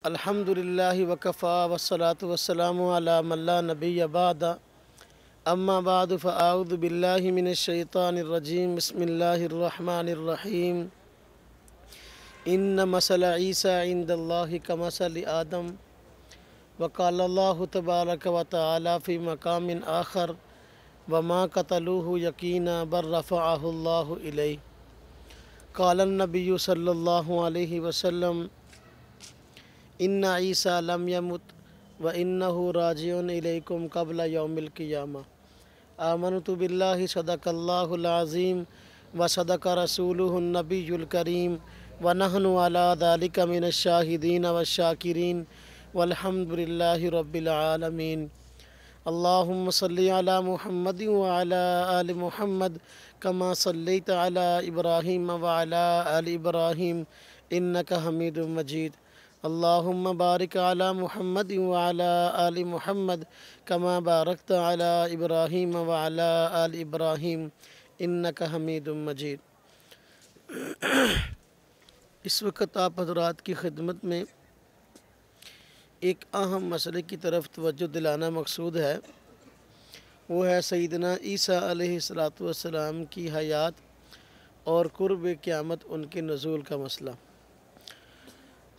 الحمدللہ وکفا والصلاة والسلام علی من لا نبی بعد اما بعد فاعوذ باللہ من الشیطان الرجیم بسم اللہ الرحمن الرحیم ان مثل عیسیٰ عند اللہ کمثل آدم وقال اللہ تبارک و تعالی فی مقام آخر وما قتلوه یقینا بل رفعہ اللہ الیہ قال النبی صلی اللہ علیہ وسلم ان عیسیٰ لم یمت وانہ راجع الیکم قبل یوم القیامہ آمنت باللہ صدق اللہ العظیم وصدق رسولہ النبی الکریم ونحن علی ذلک من الشاہدین والشاکرین والحمد للہ رب العالمین اللہم صلی علی محمد وعلی آل محمد کما صلیت علی ابراہیم وعلی آل ابراہیم انک حمید مجید اللہم بارک علی محمد وعلی آل محمد کما بارکت علی ابراہیم وعلی آل ابراہیم انک حمید مجید۔ اس وقت آپ حضرات کی خدمت میں ایک اہم مسئلے کی طرف توجہ دلانا مقصود ہے، وہ ہے سیدنا عیسیٰ علیہ السلام کی حیات اور قرب قیامت ان کے نزول کا مسئلہ۔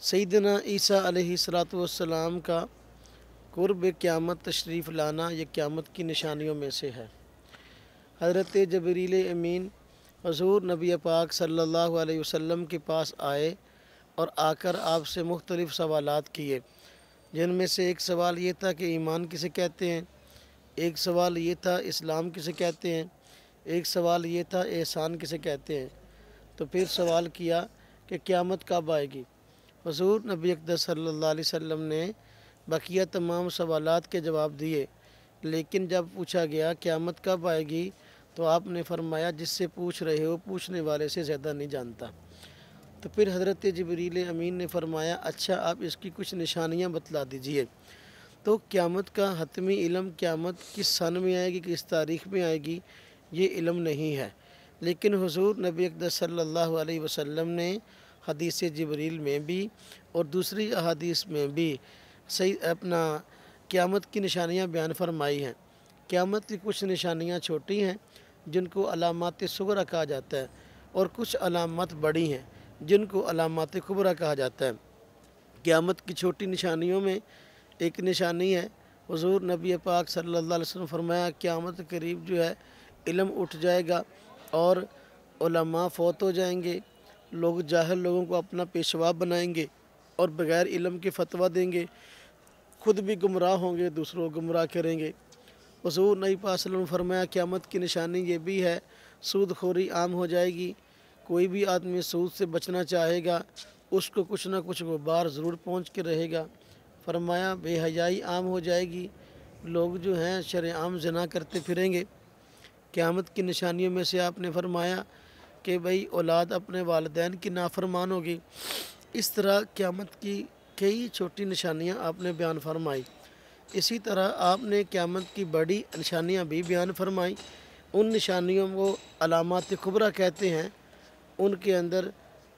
سیدنا عیسیٰ علیہ السلام کا قرب قیامت تشریف لانا یہ قیامت کی نشانیوں میں سے ہے۔ حضرت جبریل امین حضور نبی پاک صلی اللہ علیہ وسلم کے پاس آئے اور آ کر آپ سے مختلف سوالات کیے، جن میں سے ایک سوال یہ تھا کہ ایمان کسے کہتے ہیں، ایک سوال یہ تھا اسلام کسے کہتے ہیں، ایک سوال یہ تھا احسان کسے کہتے ہیں۔ تو پھر سوال کیا کہ قیامت کب آئے گی۔ حضور نبی اقدس صلی اللہ علیہ وسلم نے بقیہ تمام سوالات کے جواب دیے، لیکن جب پوچھا گیا قیامت کب آئے گی تو آپ نے فرمایا جس سے پوچھ رہے ہو پوچھنے والے سے زیادہ نہیں جانتا۔ تو پھر حضرت جبریل امین نے فرمایا اچھا آپ اس کی کچھ نشانیاں بتلا دیجئے۔ تو قیامت کا حتمی علم قیامت کس سن میں آئے گی، کس تاریخ میں آئے گی، یہ علم نہیں ہے، لیکن حضور نبی اقدس صلی اللہ علیہ وسلم نے حدیث جبریل میں بھی اور دوسری احادیث میں بھی قیامت کی نشانیاں بیان فرمائی ہیں۔ قیامت کی کچھ نشانیاں چھوٹی ہیں جن کو علامات صغریٰ کہا جاتا ہے، اور کچھ علامات بڑی ہیں جن کو علامات کبریٰ کہا جاتا ہے۔ قیامت کی چھوٹی نشانیوں میں ایک نشانی ہے، حضور نبی پاک صلی اللہ علیہ وسلم فرمایا قیامت قریب جو ہے علم اٹھ جائے گا اور علماء فوت ہو جائیں گے، لوگ جاہل لوگوں کو اپنا پیشوا بنائیں گے اور بغیر علم کے فتویٰ دیں گے، خود بھی گمراہ ہوں گے، دوسروں کو گمراہ کریں گے۔ حضور نبی پاک صلی اللہ علیہ وسلم فرمایا قیامت کی نشانی یہ بھی ہے سود خوری عام ہو جائے گی، کوئی بھی آدمی سود سے بچنا چاہے گا اس کو کچھ نہ کچھ غبار ضرور پہنچ کے رہے گا۔ فرمایا بے حیائی عام ہو جائے گی، لوگ جو ہیں شرعام زنا کرتے پھریں گے۔ قیامت کی نشانیوں میں سے آپ نے فرمایا کہ بھئی اولاد اپنے والدین کی نافرمان ہوگی۔ اس طرح قیامت کی کئی چھوٹی نشانیاں آپ نے بیان فرمائی۔ اسی طرح آپ نے قیامت کی بڑی نشانیاں بھی بیان فرمائی۔ ان نشانیوں کو علامات کبریٰ کہتے ہیں۔ ان کے اندر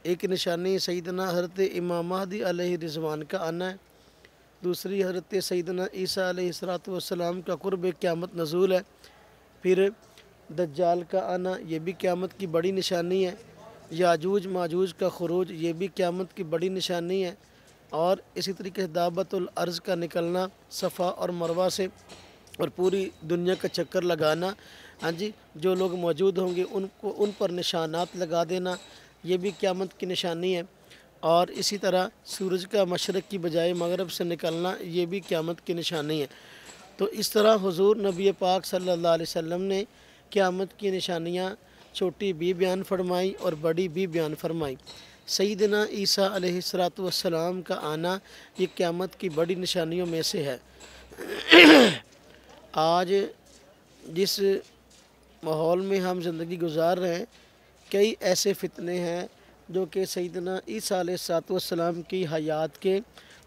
ایک نشانی سیدنا حضرت امام مہدی علیہ رضوان کا آنا ہے، دوسری حضرت سیدنا عیسیٰ علیہ السلام کا قرب قیامت نزول ہے، پھر دجال کا آنا یہ بھی قیامت کی بڑی نشانی ہے، یاجوج ماجوج کا خروج یہ بھی قیامت کی بڑی نشانی ہے، اور اسی طریقے سے دابت الارض کا نکلنا صفا اور مروہ سے اور پوری دنیا کا چکر لگانا، ہاں جی جو لوگ موجود ہوں گے ان پر نشانات لگا دینا یہ بھی قیامت کی نشانی ہے، اور اسی طرح سورج کا مشرق کی بجائے مغرب سے نکلنا یہ بھی قیامت کی نشانی ہے۔ تو اس طرح حضور نبی پاک صلی اللہ علیہ وسلم نے قیامت کی نشانیاں چھوٹی بھی بیان فرمائی اور بڑی بھی بیان فرمائی۔ سیدنا عیسیٰ علیہ السلام کا آنا یہ قیامت کی بڑی نشانیوں میں سے ہے۔ آج جس ماحول میں ہم زندگی گزار رہے ہیں کئی ایسے فتنے ہیں جو کہ سیدنا عیسیٰ علیہ السلام کی حیات کے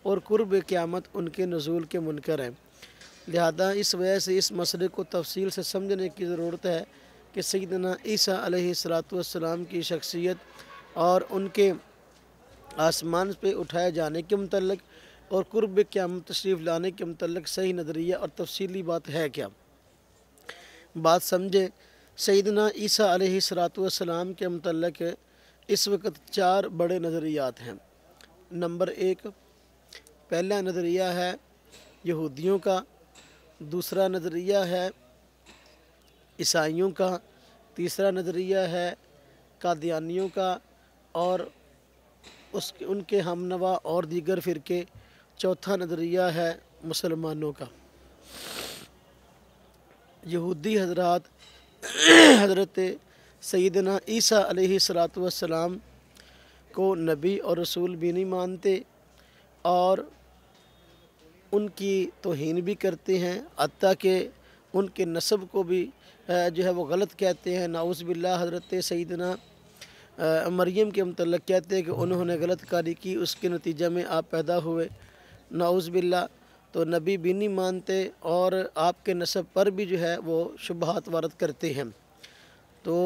اور قرب قیامت ان کے نزول کے منکر ہیں، لہذا اس وجہ سے اس مسئلے کو تفصیل سے سمجھنے کی ضرورت ہے کہ سیدنا عیسیٰ علیہ السلام کی شخصیت اور ان کے آسمان پہ اٹھائے جانے کے متعلق اور قرب قیامت تشریف لانے کے متعلق صحیح نظریہ اور تفصیلی بات ہے کیا؟ بات سمجھے، سیدنا عیسیٰ علیہ السلام کے متعلق اس وقت 4 بڑے نظریات ہیں۔ نمبر 1، پہلا نظریہ ہے یہودیوں کا، دوسرا نظریہ ہے عیسائیوں کا، تیسرا نظریہ ہے قادیانیوں کا، اور ان کے ہم نوا اور دیگر فرقے، چوتھا نظریہ ہے مسلمانوں کا۔ یہودی حضرات حضرت سیدنا عیسیٰ علیہ السلام کو نبی اور رسول بھی نہیں مانتے، اور ان کی توہین بھی کرتے ہیں، حتیٰ کہ ان کے نسب کو بھی جو ہے وہ غلط کہتے ہیں۔ نعوذ باللہ، حضرت سیدنا مریم کے متعلق کہتے ہیں کہ انہوں نے غلط کاری کی، اس کے نتیجہ میں آپ پیدا ہوئے، نعوذ باللہ۔ تو نبی بھی نہیں مانتے، اور آپ کے نسب پر بھی جو ہے وہ شبہات وارد کرتے ہیں۔ تو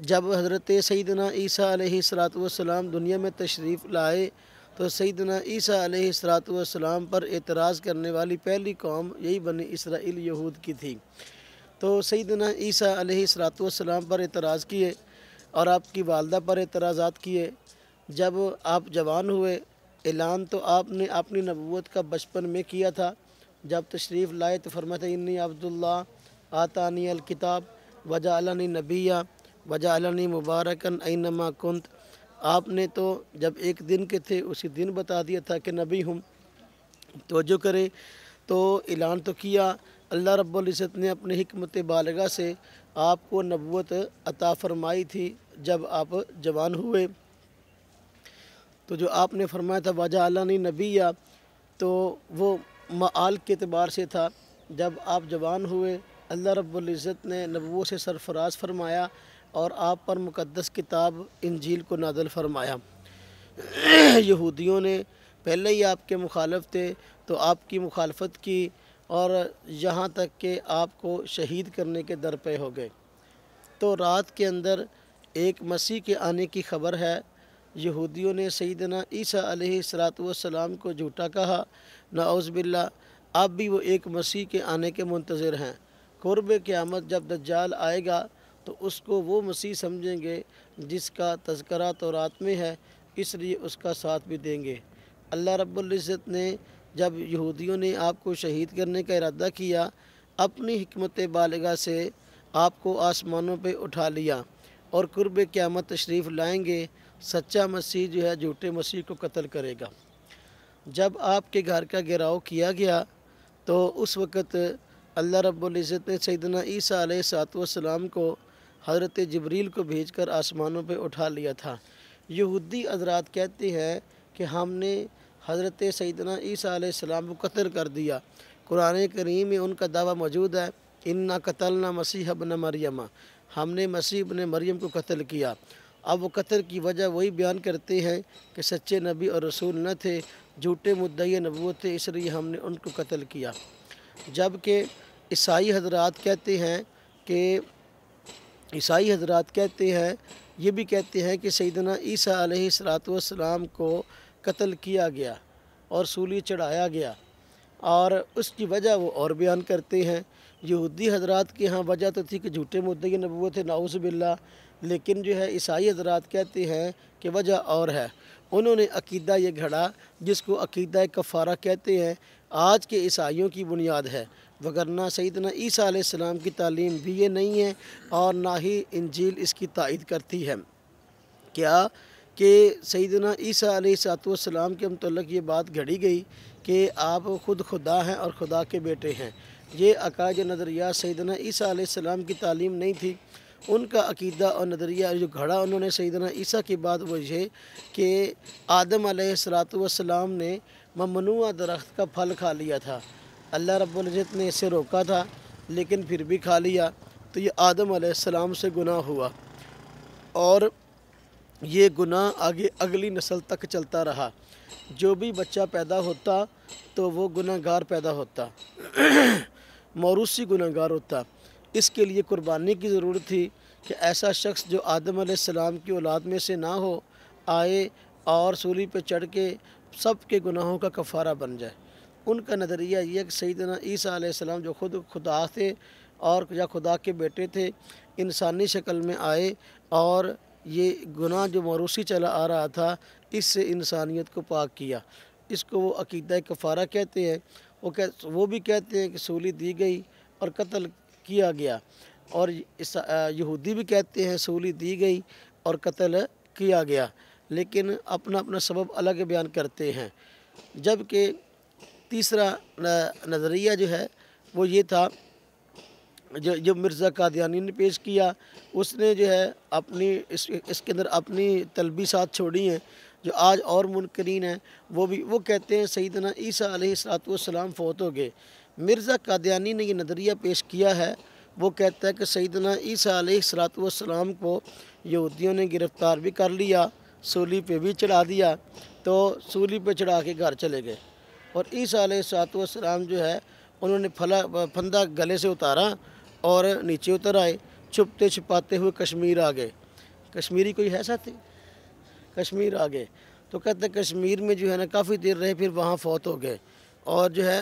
جب حضرت سیدنا عیسیٰ علیہ السلام دنیا میں تشریف لائے تو سیدنا عیسیٰ علیہ السلام پر اعتراض کرنے والی پہلی قوم یہی بنی اسرائیل یہود کی تھی۔ تو سیدنا عیسیٰ علیہ السلام پر اعتراض کیے اور آپ کی والدہ پر اعتراضات کیے۔ جب آپ جوان ہوئے، اعلان تو آپ نے اپنی نبوت کا بچپن میں کیا تھا۔ جب تشریف لائے تو فرمایا انی عبداللہ آتانی الکتاب وجعلنی نبیّا وجعلنی مبارکن اینما کنت۔ آپ نے تو جب ایک دن کے تھے اسی دن بتا دیا تھا کہ نبی ہوں۔ توجہ کرے تو اعلان تو کیا، اللہ رب العزت نے اپنی حکمت بالغہ سے آپ کو نبوت عطا فرمائی تھی جب آپ جوان ہوئے۔ تو جو آپ نے فرمایا تھا وجعلنی نبیّا، تو وہ معال کے اعتبار سے تھا۔ جب آپ جوان ہوئے، اللہ رب العزت نے نبوت سے سرفراز فرمایا اور آپ پر مقدس کتاب انجیل کو نازل فرمایا۔ یہودیوں نے پہلے ہی آپ کے مخالف تھے تو آپ کی مخالفت کی، اور یہاں تک کہ آپ کو شہید کرنے کے در پہ ہو گئے۔ تو رات کے اندر ایک مسیح کے آنے کی خبر ہے۔ یہودیوں نے سیدنا عیسیٰ علیہ السلام کو جھوٹا کہا، نعوذ باللہ۔ اب بھی وہ ایک مسیح کے آنے کے منتظر ہیں۔ قرب قیامت جب دجال آئے گا تو اس کو وہ مسیح سمجھیں گے جس کا تذکرہ تورات میں ہے، اس لیے اس کا ساتھ بھی دیں گے۔ اللہ رب العزت نے جب یہودیوں نے آپ کو شہید کرنے کا ارادہ کیا، اپنی حکمت بالغہ سے آپ کو آسمانوں پہ اٹھا لیا، اور قرب قیامت تشریف لائیں گے، سچا مسیح جو ہے جھوٹے مسیح کو قتل کرے گا۔ جب آپ کے گھر کا گھیراؤ کیا گیا تو اس وقت اللہ رب العزت نے سیدنا عیسیٰ علیہ السلام کو حضرت جبریل کو بھیج کر آسمانوں پہ اٹھا لیا تھا۔ یہودی حضرات کہتے ہیں کہ ہم نے حضرت سیدنا عیسیٰ علیہ السلام کو قتل کر دیا۔ قرآن کریم میں ان کا دعویٰ موجود ہے، انا قتلنا مسیح ابن مریم، ہم نے مسیح ابن مریم کو قتل کیا۔ اب وہ قتل کی وجہ وہی بیان کرتے ہیں کہ سچے نبی اور رسول نہ تھے، جھوٹے مدعی نبوت تھے، اس لیے ہم نے ان کو قتل کیا۔ جبکہ عیسائی حضرات کہتے ہیں یہ بھی کہتے ہیں کہ سیدنا عیسیٰ علیہ السلام کو قتل کیا گیا اور سولی چڑھایا گیا، اور اس کی وجہ وہ اور بیان کرتے ہیں۔ یہودی حضرات کے ہاں وجہ تو تھی کہ جھوٹے مدعی نبوت ہے، نعوذ باللہ، لیکن جو ہے عیسائی حضرات کہتے ہیں کہ وجہ اور ہے۔ انہوں نے عقیدہ یہ گھڑا جس کو عقیدہ کفارہ کہتے ہیں، آج کے عیسائیوں کی بنیاد ہے، وگرنہ سیدنا عیسیٰ علیہ السلام کی تعلیم بھی یہ نہیں ہے، اور نہ ہی انجیل اس کی تائید کرتی ہے۔ کیا کہ سیدنا عیسیٰ علیہ السلام کے متعلق یہ بات گھڑی گئی کہ آپ خود خدا ہیں اور خدا کے بیٹے ہیں۔ یہ عقائد نظریات سیدنا عیسیٰ علیہ السلام کی تعلیم نہیں تھی۔ ان کا عقیدہ اور نظریہ جو گھڑا انہوں نے سیدنا عیسیٰ کی بات وہ یہ کہ آدم علیہ السلام نے ممنوع درخت کا پھل کھا لیا تھا، اللہ رب العزت نے اسے روکا تھا لیکن پھر بھی کھا لیا، تو یہ آدم علیہ السلام سے گناہ ہوا، اور یہ گناہ آگے اگلی نسل تک چلتا رہا۔ جو بھی بچہ پیدا ہوتا تو وہ گناہ گار پیدا ہوتا، موروثی گناہ گار ہوتا۔ اس کے لیے قربانی کی ضرورت تھی کہ ایسا شخص جو آدم علیہ السلام کی اولاد میں سے نہ ہو، آئے اور سولی پہ چڑھ کے سب کے گناہوں کا کفارہ بن جائے۔ ان کا نظریہ یہ ہے کہ سیدنا عیسیٰ علیہ السلام جو خود خدا تھے اور یا خدا کے بیٹے تھے، انسانی شکل میں آئے اور یہ گناہ جو موروثی چلا آ رہا تھا اس سے انسانیت کو پاک کیا۔ اس کو وہ عقیدہ کفارہ کہتے ہیں۔ وہ بھی کہتے ہیں کہ سولی دی گئی اور قتل کیا گیا، اور یہودی بھی کہتے ہیں سولی دی گئی اور قتل کیا گیا، لیکن اپنا اپنا سبب الگ بیان کرتے ہیں۔ جبکہ تیسرا نظریہ جو ہے وہ یہ تھا جو مرزا قادیانی نے پیش کیا، اس نے جو ہے اس کے اندر اپنی تلبیسات چھوڑی ہیں جو آج اور منکرین ہیں۔ وہ کہتے ہیں سیدنا عیسیٰ علیہ السلام فوت ہو گئے۔ مرزا قادیانی نے یہ نظریہ پیش کیا ہے، وہ کہتا ہے کہ سیدنا عیسیٰ علیہ السلام کو یہودیوں نے گرفتار بھی کر لیا، سولی پہ بھی چڑھا دیا، تو سولی پہ چڑھا کے گھر چلے گئے، اور عیسیٰ علیہ السلام جو ہے انہوں نے پھندا گلے سے اتارا اور نیچے اتر آئے، چھپتے چھپاتے ہوئے کشمیر آ گئے۔ کشمیری کوئی ہے ساتھی؟ کشمیر آ گئے تو کہتے ہیں کشمیر میں جو ہے نا کافی دیر رہے، پھر وہاں فوت ہو گئے، اور جو ہے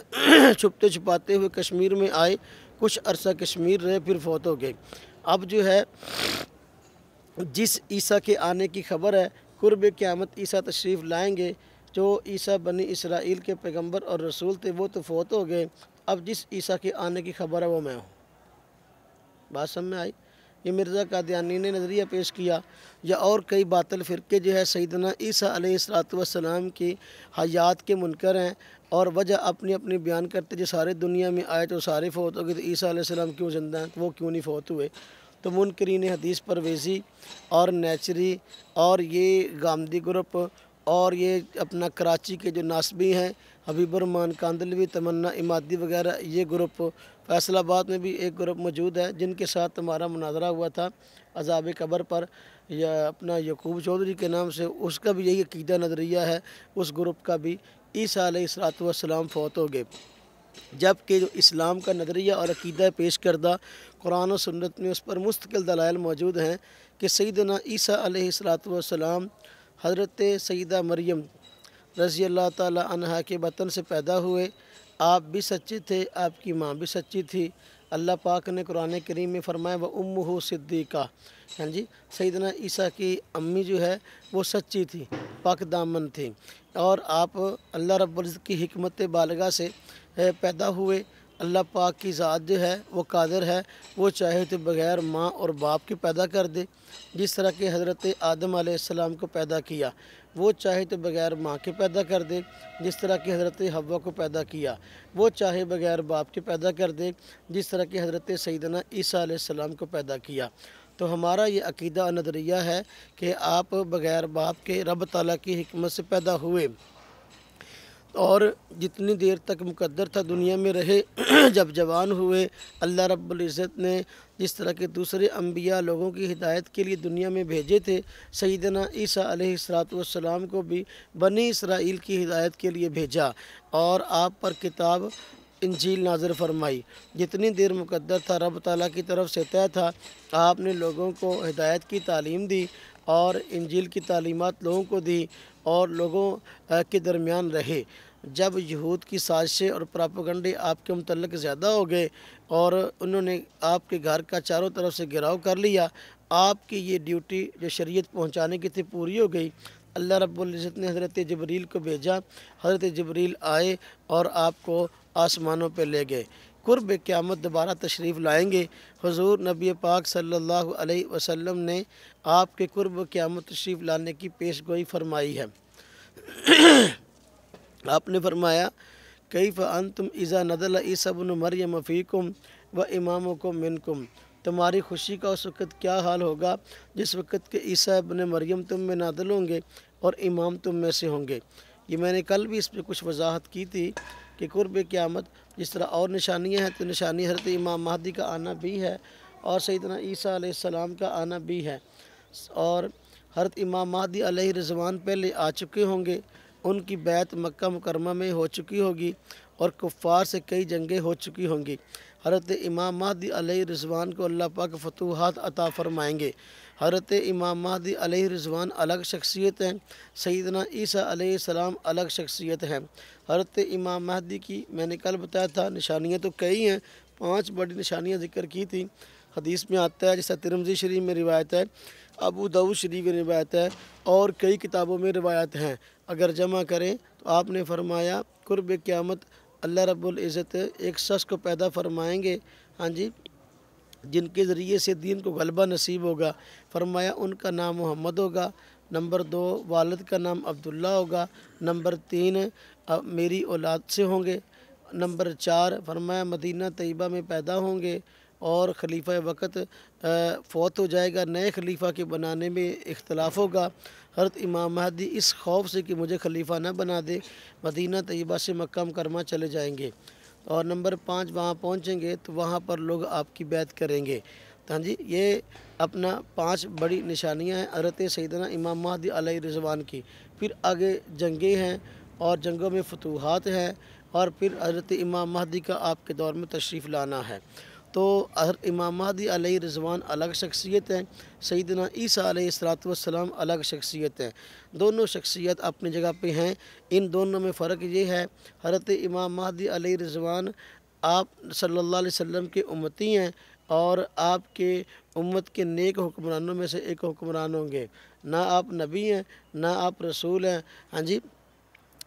چھپتے چھپاتے ہوئے کشمیر میں آئے، کچھ عرصہ کشمیر رہے، پھر فوت ہو گئے۔ اب جو ہے جس عیسیٰ کے آنے کی خبر ہے، قرب قیامت عیسیٰ تشریف لائیں گے، جو عیسیٰ بنی اسرائیل کے پیغمبر اور رسول تھے وہ تو فوت ہو گئے، اب جس عیسیٰ کے آنے کی خبر ہے وہ میں ہوں۔ بات سمجھ میں آئی؟ یہ مرزا قادیانی نے نظریہ پیش کیا، یا اور کئی باطل فرقے جو ہے سیدنا عیسیٰ علیہ السلام کی حیات کے منکر ہیں، اور وجہ اپنی اپنی بیان کرتے جو سارے دنیا میں آئے تو سارے فوت ہو گئے، تو عیسیٰ علیہ السلام کیوں زندہ ہیں، وہ کیوں نہیں فوت ہوئے؟ تو منکرین حدیث پرویزی اور نیچری اور یہ گامدی گروپ اور یہ اپنا کراچی کے جو ناسبی ہیں، حبیب الرحمان کاندلوی، تمنا امادی وغیرہ، یہ گروپ فیصل آباد میں بھی ایک گروپ موجود ہے جن کے ساتھ ہمارا مناظرہ ہوا تھا عذاب قبر پر، یا اپنا یعقوب چودھری کے نام سے، اس کا بھی یہی عقیدہ نظریہ ہے، اس گروپ کا بھی عیسیٰ علیہ السلام فوت ہو گئے۔ جبکہ جو اسلام کا نظریہ اور عقیدہ پیش کردہ قرآن و سنت میں اس پر مستقل دلائل موجود ہیں کہ سیدنا عیسیٰ علیہ السلام حضرت سیدہ مریم رضی اللہ تعالی عنہا کے بطن سے پیدا ہوئے، آپ بھی سچے تھے، آپ کی ماں بھی سچی تھی۔ اللہ پاک نے قرآن کریم میں فرمایا وَأُمُّهُ صِدِّیقَہ، ہاں جی، سیدنا عیسیٰ کی امی جو ہے وہ سچی تھی، پاک دامن تھی، اور آپ اللہ رب العزت کی حکمت بالغہ سے پیدا ہوئے۔ اللہ پاک کی ذات جو ہے وہ قادر ہے، وہ چاہے تو بغیر ماں اور باپ کے پیدا کر دے، جس طرح کہ حضرت آدم علیہ السلام کو پیدا کیا، وہ چاہے تو بغیر ماں کے پیدا کر دے، جس طرح کہ حضرت حوا کو پیدا کیا، وہ چاہے بغیر باپ کے پیدا کر دے، جس طرح کہ حضرت سیدنا عیسیٰ علیہ السلام کو پیدا کیا۔ تو ہمارا یہ عقیدہ و نظریہ ہے کہ آپ بغیر باپ کے رب تعالیٰ کی حکمت سے پیدا ہوئے، اور جتنی دیر تک مقدر تھا دنیا میں رہے، جب جوان ہوئے اللہ رب العزت نے جس طرح کے دوسرے انبیاء لوگوں کی ہدایت کے لیے دنیا میں بھیجے تھے، سیدنا عیسیٰ علیہ السلام کو بھی بنی اسرائیل کی ہدایت کے لیے بھیجا، اور آپ پر کتاب انجیل نازل فرمائی۔ جتنی دیر مقدر تھا رب تعالیٰ کی طرف سے طے تھا، آپ نے لوگوں کو ہدایت کی تعلیم دی اور انجیل کی تعلیمات لوگوں کو دی، اور لوگوں کے درمیان رہے۔ جب یہود کی سازشیں اور پراپیگنڈے آپ کے متعلق زیادہ ہو گئے اور انہوں نے آپ کے گھر کا چاروں طرف سے گھراؤ کر لیا، آپ کی یہ ڈیوٹی جو شریعت پہنچانے کی تھی پوری ہو گئی۔ اللہ رب العزت نے حضرت جبریل کو بھیجا، حضرت جبریل آئے اور آپ کو آسمانوں پہ لے گئے۔ قرب قیامت دوبارہ تشریف لائیں گے۔ حضور نبی پاک صلی اللہ علیہ وسلم نے آپ کے قرب قیامت تشریف لانے کی پیش گوئی فرمائی ہے۔ آپ نے فرمایا کیف انتم اذا نزل عیسیٰ ابن مریم فیکم و امامکم منکم، تمہاری خوشی کا اس وقت کیا حال ہوگا جس وقت کہ عیسیٰ ابن مریم تم میں نازل ہوں گے اور امام تم میں سے ہوں گے۔ یہ میں نے کل بھی اس پہ کچھ وضاحت کی تھی کہ قرب قیامت جس طرح اور نشانیاں ہیں، تو نشانی حضرت امام مہدی کا آنا بھی ہے اور سیدنا عیسیٰ علیہ السلام کا آنا بھی ہے، اور حضرت امام مہدی علیہ رضوان پہلے آ چکے ہوں گے، ان کی بیعت مکہ مکرمہ میں ہو چکی ہوگی اور کفار سے کئی جنگیں ہو چکی ہوں گی۔ حضرت امام مہدی علیہ رضوان کو اللہ پاک فتوحات عطا فرمائیں گے۔ حضرت امام مہدی علیہ رضوان الگ شخصیت ہیں، سیدنا عیسیٰ علیہ السلام الگ شخصیت ہیں۔ حضرت امام مہدی کی میں نے کل بتایا تھا نشانیاں تو کئی ہیں، 5 بڑی نشانیاں ذکر کی تھیں۔ حدیث میں آتا ہے، جیسا ترمذی شریف میں روایت ہے، ابو داؤد شریف میں روایت ہے، اور کئی کتابوں میں روایت ہیں۔ اگر جمع کریں تو آپ نے فرمایا قرب قیامت اللہ رب العزت ایک شخص کو پیدا فرمائیں گے، ہاں جی، جن کے ذریعے سے دین کو غلبہ نصیب ہوگا۔ فرمایا ان کا نام محمد ہوگا۔ نمبر 2 والد کا نام عبداللہ ہوگا۔ نمبر 3 میری اولاد سے ہوں گے۔ نمبر 4 فرمایا مدینہ طیبہ میں پیدا ہوں گے، اور خلیفہ وقت فوت ہو جائے گا، نئے خلیفہ کے بنانے میں اختلاف ہوگا۔ حضرت امام مہدی اس خوف سے کہ مجھے خلیفہ نہ بنا دے مدینہ طیبہ سے مکہ مکرمہ چلے جائیں گے، اور نمبر 5 وہاں پہنچیں گے تو وہاں پر لوگ آپ کی بیعت کریں گے۔ ہاں جی، یہ اپنا 5 بڑی نشانیاں ہیں حضرت سیدنا امام مہدی علیہ رضوان کی۔ پھر آگے جنگیں ہیں اور جنگوں میں فتوحات ہیں، اور پھر حضرت امام مہدی کا آپ کے دور میں تشریف لانا ہے۔ تو حضرت امام مہدی علیہ رضوان الگ شخصیت ہیں، سیدنا عیسیٰ علیہ السلام الگ شخصیت ہیں۔ دونوں شخصیت اپنی جگہ پہ ہیں۔ ان دونوں میں فرق یہ ہے، حضرت امام مہدی علیہ رضوان آپ صلی اللہ علیہ وسلم کے امتی ہیں، اور آپ کے امت کے نیک حکمرانوں میں سے ایک حکمران ہوں گے۔ نہ آپ نبی ہیں، نہ آپ رسول ہیں، ہاں جی،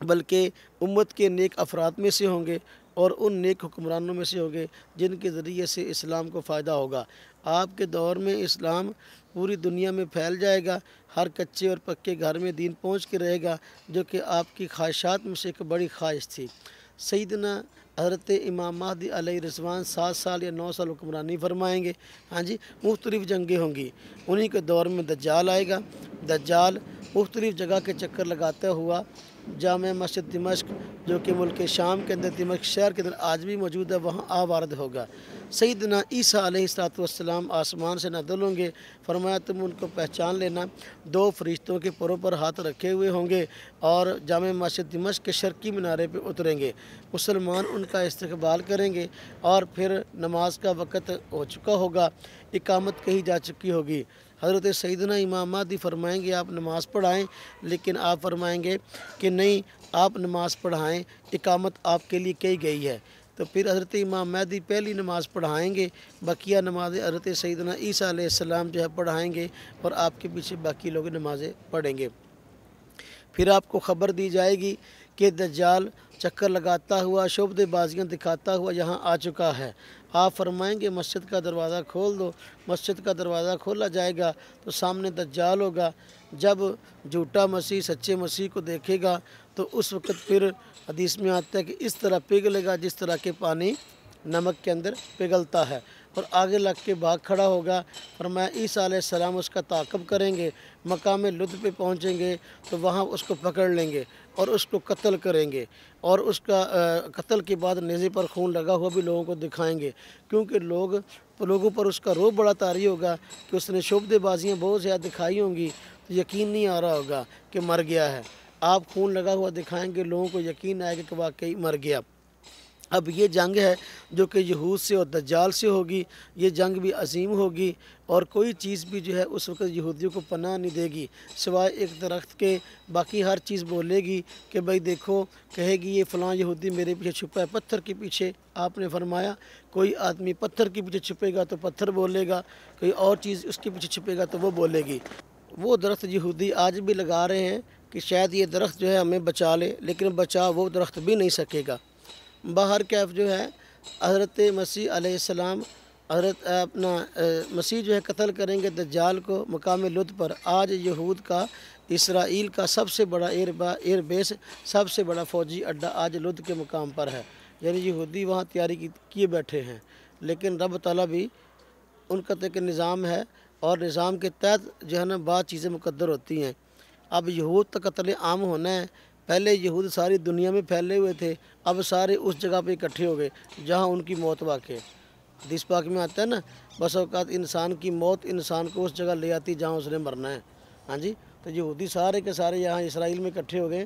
بلکہ امت کے نیک افراد میں سے ہوں گے، اور ان نیک حکمرانوں میں سے ہوں گے جن کے ذریعے سے اسلام کو فائدہ ہوگا۔ آپ کے دور میں اسلام پوری دنیا میں پھیل جائے گا، ہر کچے اور پکے گھر میں دین پہنچ کے رہے گا، جو کہ آپ کی خواہشات میں سے ایک بڑی خواہش تھی۔ سیدنا حضرت امام مہدی علیہ رضوان 7 سال یا 9 سال حکمرانی فرمائیں گے، ہاں جی، مختلف جنگیں ہوں گی۔ انہی کے دور میں دجال آئے گا۔ دجال مختلف جگہ کے چکر لگاتا ہوا جامع مسجد دمشق، جو کہ ملک شام کے اندر دمشق شہر کے اندر آج بھی موجود ہے، وہاں آوارد ہوگا۔ سیدنا عیسیٰ علیہ السلام آسمان سے نازل ہوں گے۔ فرمایا تم ان کو پہچان لینا، 2 فرشتوں کے پروں پر ہاتھ رکھے ہوئے ہوں گے، اور جامع مسجد دمشق کے شرقی مینارے پہ اتریں گے۔ مسلمان ان کا استقبال کریں گے، اور پھر نماز کا وقت ہو چکا ہوگا، اقامت کہی جا چکی ہوگی۔ حضرت سیدنا امام مہدی فرمائیں گے آپ نماز پڑھائیں، لیکن آپ فرمائیں گے کہ نہیں، آپ نماز پڑھائیں، اقامت آپ کے لیے کہی گئی ہے۔ تو پھر حضرت امام مہدی پہلی نماز پڑھائیں گے، بقیہ نماز حضرت سیدنا عیسیٰ علیہ السلام جو ہے پڑھائیں گے، اور آپ کے پیچھے باقی لوگ نمازیں پڑھیں گے۔ پھر آپ کو خبر دی جائے گی کہ دجال چکر لگاتا ہوا، شعبدے بازیاں دکھاتا ہوا یہاں آ چکا ہے۔ آپ فرمائیں گے مسجد کا دروازہ کھول دو، مسجد کا دروازہ کھولا جائے گا تو سامنے دجال ہوگا۔ جب جھوٹا مسیح سچے مسیح کو دیکھے گا تو اس وقت پھر حدیث میں آتا ہے کہ اس طرح پگھلے گا جس طرح کہ پانی نمک کے اندر پگھلتا ہے، اور آگے لگ کے بھاگ کھڑا ہوگا۔ فرمایا عیسیٰ علیہ السلام اس کا تعاقب کریں گے، مقام لد پہ پہنچیں گے تو وہاں اس کو پکڑ لیں گے اور اس کو قتل کریں گے، اور اس کا قتل کے بعد نیزے پر خون لگا ہوا بھی لوگوں کو دکھائیں گے، کیونکہ لوگوں پر اس کا روب بڑا طاری ہوگا کہ اس نے شعبدے بازیاں بہت زیادہ دکھائی ہوں گی، تو یقین نہیں آ رہا ہوگا کہ مر گیا ہے۔ آپ خون لگا ہوا دکھائیں گے، لوگوں کو یقین آئے گا کہ واقعی مر گیا۔ اب یہ جنگ ہے جو کہ یہود سے اور دجال سے ہوگی، یہ جنگ بھی عظیم ہوگی، اور کوئی چیز بھی جو ہے اس وقت یہودیوں کو پناہ نہیں دے گی سوائے ایک درخت کے۔ باقی ہر چیز بولے گی کہ بھائی دیکھو، کہے گی یہ فلاں یہودی میرے پیچھے چھپا ہے، پتھر کے پیچھے۔ آپ نے فرمایا کوئی آدمی پتھر کے پیچھے چھپے گا تو پتھر بولے گا، کوئی اور چیز اس کے پیچھے چھپے گا تو وہ بولے گی۔ وہ درخت یہودی آج بھی لگا رہے ہیں کہ شاید یہ درخت جو ہے ہمیں بچا لے، لیکن بچا وہ درخت بھی نہیں سکے گا۔ باہر کیف جو ہے حضرت مسیح علیہ السلام، مسیح جو ہے قتل کریں گے دجال کو مقام لد پر۔ آج یہود کا، اسرائیل کا سب سے بڑا ایئر بیس، سب سے بڑا فوجی اڈہ آج لد کے مقام پر ہے، یعنی یہودی وہاں تیاری کیے بیٹھے ہیں، لیکن رب تعالیٰ بھی ان کا ایک نظام ہے، اور نظام کے تحت جو ہے نا بعض چیزیں مقدر ہوتی ہیں۔ اب یہود کا قتل عام ہونا ہے۔ پہلے یہود ساری دنیا میں پھیلے ہوئے تھے، اب سارے اس جگہ پہ اکٹھے ہو گئے جہاں ان کی موت واقع ہے۔ حدیث پاک میں آتا ہے نا، بس اوقات انسان کی موت انسان کو اس جگہ لے آتی جہاں اس نے مرنا ہے، ہاں جی۔ تو یہودی سارے کے سارے یہاں اسرائیل میں اکٹھے ہو گئے،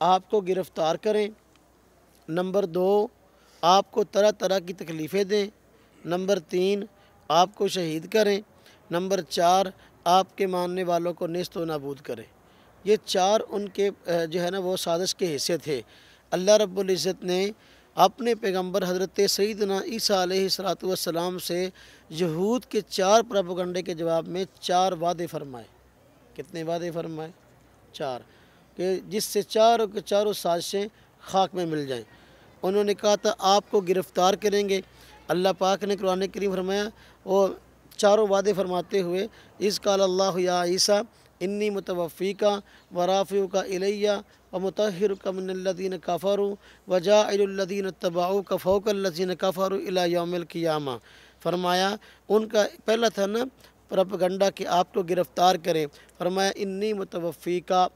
آپ کو گرفتار کریں، نمبر 2 آپ کو طرح طرح کی تکلیفیں دیں، نمبر 3 آپ کو شہید کریں، نمبر 4 آپ کے ماننے والوں کو نیست و نابود کریں۔ یہ 4 ان کے جو ہے نا وہ سازش کے حصے تھے۔ اللہ رب العزت نے اپنے پیغمبر حضرت سیدنا عیسیٰ علیہ السلام سے یہود کے 4 پروپیگنڈے کے جواب میں 4 وعدے فرمائے۔ کتنے وعدے فرمائے؟ 4، کہ جس سے چاروں کے چاروں سازشیں خاک میں مل جائیں۔ انہوں نے کہا تھا آپ کو گرفتار کریں گے۔ اللہ پاک نے قرآن کریم فرمایا، وہ چاروں وعدے فرماتے ہوئے، اذ قال اللہ یا عیسیٰ انی متوفیکا ورافعک الیہ ومطہرک من الذین کفروا وجاعل الذین اتبعوک فوق الذین کفروا الی یوم القیامہ۔ فرمایا ان کا پہلا تھا نا پروپیگنڈا کہ آپ کو گرفتار کریں، فرمایا انی متوفیکا،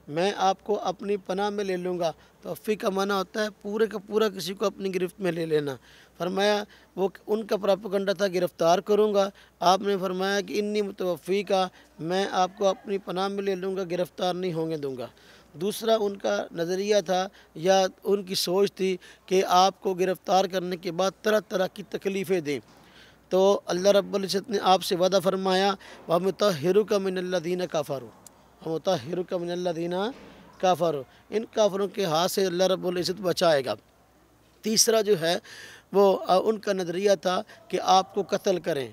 میں آپ کو اپنی پناہ میں لے لوں گا۔ توفی کا معنی ہوتا ہے پورے کا پورا کسی کو اپنی گرفت میں لے لینا۔ فرمایا وہ ان کا پروپیگنڈا تھا گرفتار کروں گا، آپ نے فرمایا کہ انی متوفی کا، میں آپ کو اپنی پناہ میں لے لوں گا، گرفتار نہیں ہونے دوں گا۔ دوسرا ان کا نظریہ تھا یا ان کی سوچ تھی کہ آپ کو گرفتار کرنے کے بعد طرح طرح کی تکلیفیں دیں۔ تو اللہ رب العزت نے آپ سے وعدہ فرمایا وَمُطَهِّرُكَ مِنَ الَّذِينَ كَفَرُوا وَمُطَهِّرُكَ مِنَ الَّذِينَ كَفَرُوا، ان کافروں کے ہاتھ سے اللہ رب العزت بچائے گا۔ تیسرا جو ہے وہ ان کا نظریہ تھا کہ آپ کو قتل کریں،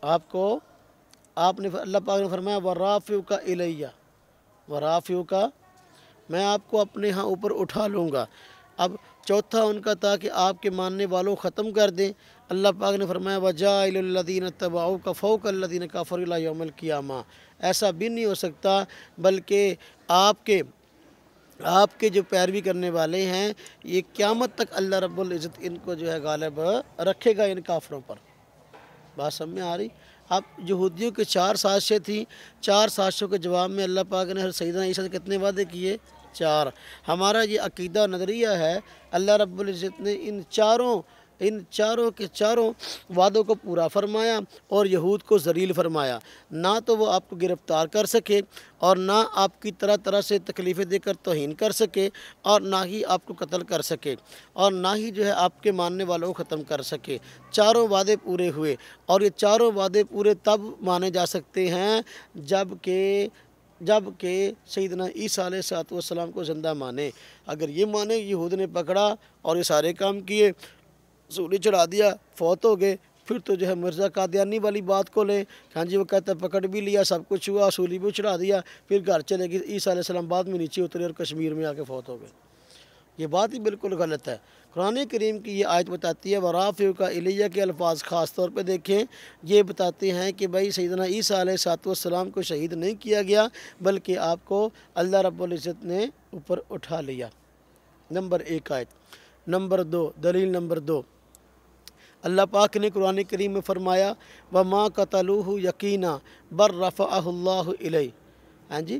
آپ نے اللہ پاک نے فرمایا وَرَافِعُكَ إِلَيَّ، وَرَافِعُكَ، میں آپ کو اپنے ہاں اوپر اٹھا لوں گا۔ اب چوتھا ان کا تھا کہ آپ کے ماننے والوں ختم کر دیں۔ اللہ پاک نے فرمایا وَجَاعِلُ الَّذِينَ اتَّبَعُوكَ فَوْقَ الَّذِينَ كَفَرُوا إِلَى يَوْمِ الْقِيَامَةِ، ایسا بھی نہیں ہو سکتا، بلکہ آپ کے جو پیروی کرنے والے ہیں یہ قیامت تک اللہ رب العزت ان کو جو ہے غالب رکھے گا ان کافروں پر۔ بات سمجھ میں آ رہی؟ اب یہودیوں کے 4 سازشیں تھیں، 4 سازشوں کے جواب میں اللہ پاک نے سیدنا عیسیٰ سے کتنے وعدے کیے؟ 4۔ ہمارا یہ عقیدہ نظریہ ہے، اللہ رب العزت نے ان چاروں کے چاروں وعدوں کو پورا فرمایا اور یہود کو ذلیل فرمایا۔ نہ تو وہ آپ کو گرفتار کر سکے اور نہ آپ کی طرح طرح سے تکلیفیں دے کر توہین کر سکے اور نہ ہی آپ کو قتل کر سکے اور نہ ہی جو ہے آپ کے ماننے والوں کو ختم کر سکے۔ چاروں وعدے پورے ہوئے اور یہ چاروں وعدے پورے تب مانے جا سکتے ہیں جب کہ سیدنا عیسیٰ علیہ السلام کو زندہ مانے۔ اگر یہ مانے یہود نے پکڑا اور یہ سارے کام کیے، سولی چڑھا دیا، فوت ہو گئے، پھر تو جو ہے مرزا قادیانی والی بات کو لیں، ہاں جی وہ کہتا ہے پکڑ بھی لیا، سب کچھ ہوا، سولی بھی چڑھا دیا، پھر گھر چلے گی، عیسیٰ علیہ السلام بعد میں نیچے اترے اور کشمیر میں آ کے فوت ہو گئے۔ یہ بات ہی بالکل غلط ہے۔ قرآن کریم کی یہ آیت بتاتی ہے وَرَافِعُكَ إِلَيَّ کے الفاظ خاص طور پہ دیکھیں، یہ بتاتے ہیں کہ بھائی سیدنا عیسیٰ علیہ السلام کو شہید نہیں کیا گیا، بلکہ آپ کو اللہ رب العزت نے اوپر اٹھا لیا۔ نمبر 1 آیت۔ نمبر 2 دلیل نمبر 2، اللہ پاک نے قرآن کریم میں فرمایا وَمَا قَتَلُوهُ يَقِينًا بَلْ رَفَعَهُ اللَّهُ إِلَيْهِ، ہاں جی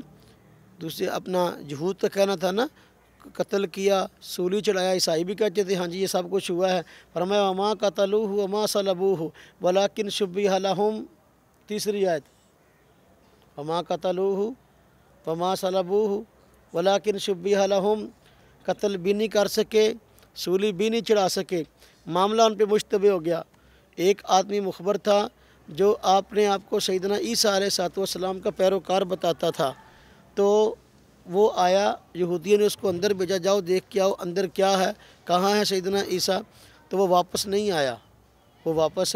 دوسرے اپنا یہود کا کہنا تھا نا، قتل کیا، سولی چڑھایا، عیسائی بھی کہتے تھے ہاں جی یہ سب کچھ ہوا ہے۔ فرمایا وَمَا قَتَلُوهُ وَمَا صَلَبُوهُ وَلَكِنْ شُبِّهَ لَهُمْ، تیسری آیت وَمَا قَتَلُوهُ وَمَا صَلَبُوهُ وَلَكِنْ شُبِّهَ لَهُمْ، قتل بھی نہیں کر سکے، سولی بھی نہیں چڑھا سکے، معاملہ ان پہ مشتبہ ہو گیا۔ ایک آدمی مخبر تھا جو آپ نے آپ کو سیدنا عیسیٰ علیہ السلام کا پیروکار بتاتا تھا، تو وہ آیا، یہودیوں نے اس کو اندر بھیجا، جاؤ دیکھ کے آؤ اندر کیا ہے، کہاں ہے سیدنا عیسیٰ، تو وہ واپس نہیں آیا۔ وہ واپس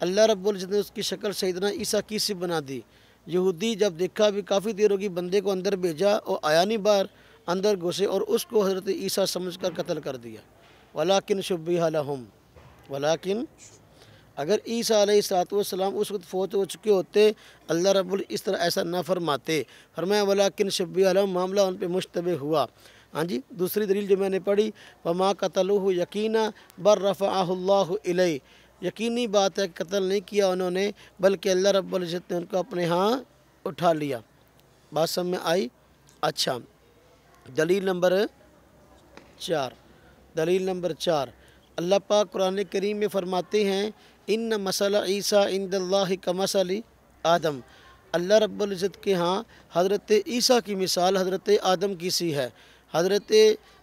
اللہ رب العزت نے اس کی شکل سیدنا عیسیٰ کی سی بنا دی۔ یہودی جب دیکھا بھی کافی دیر ہوگی، بندے کو اندر بھیجا اور آیا نہیں باہر، اندر گھسے اور اس کو حضرت عیسیٰ سمجھ کر قتل کر دیا۔ وَلَكِنْ شُبِّهَ لَهُمْ، ولیکن اگر عیسیٰ علیہ السلام اس وقت فوت ہو چکے ہوتے، اللہ رب العزت اس طرح ایسا نہ فرماتے۔ فرمایا وَلَكِنْ شُبِّهَ لَهُمْ، معاملہ ان پہ مشتبہ ہوا۔ ہاں جی دوسری دلیل جو میں نے پڑھی وَمَا قَتَلُوهُ يَقِينًا بَلْ رَفَعَهُ اللَّهُ إِلَيْهِ، یقینی بات ہے قتل نہیں کیا انہوں نے، بلکہ اللہ رب العزت نے ان کو اپنے ہاں اٹھا لیا۔ بات سمجھ میں آئی؟ اچھا دلیل نمبر 4، دلیل نمبر 4، اللہ پاک قرآن کریم میں فرماتے ہیں ان مثل عیسیٰ عند اللہ کمثل آدم، اللہ رب العزت کے ہاں حضرت عیسیٰ کی مثال حضرت آدم کی سی ہے۔ حضرت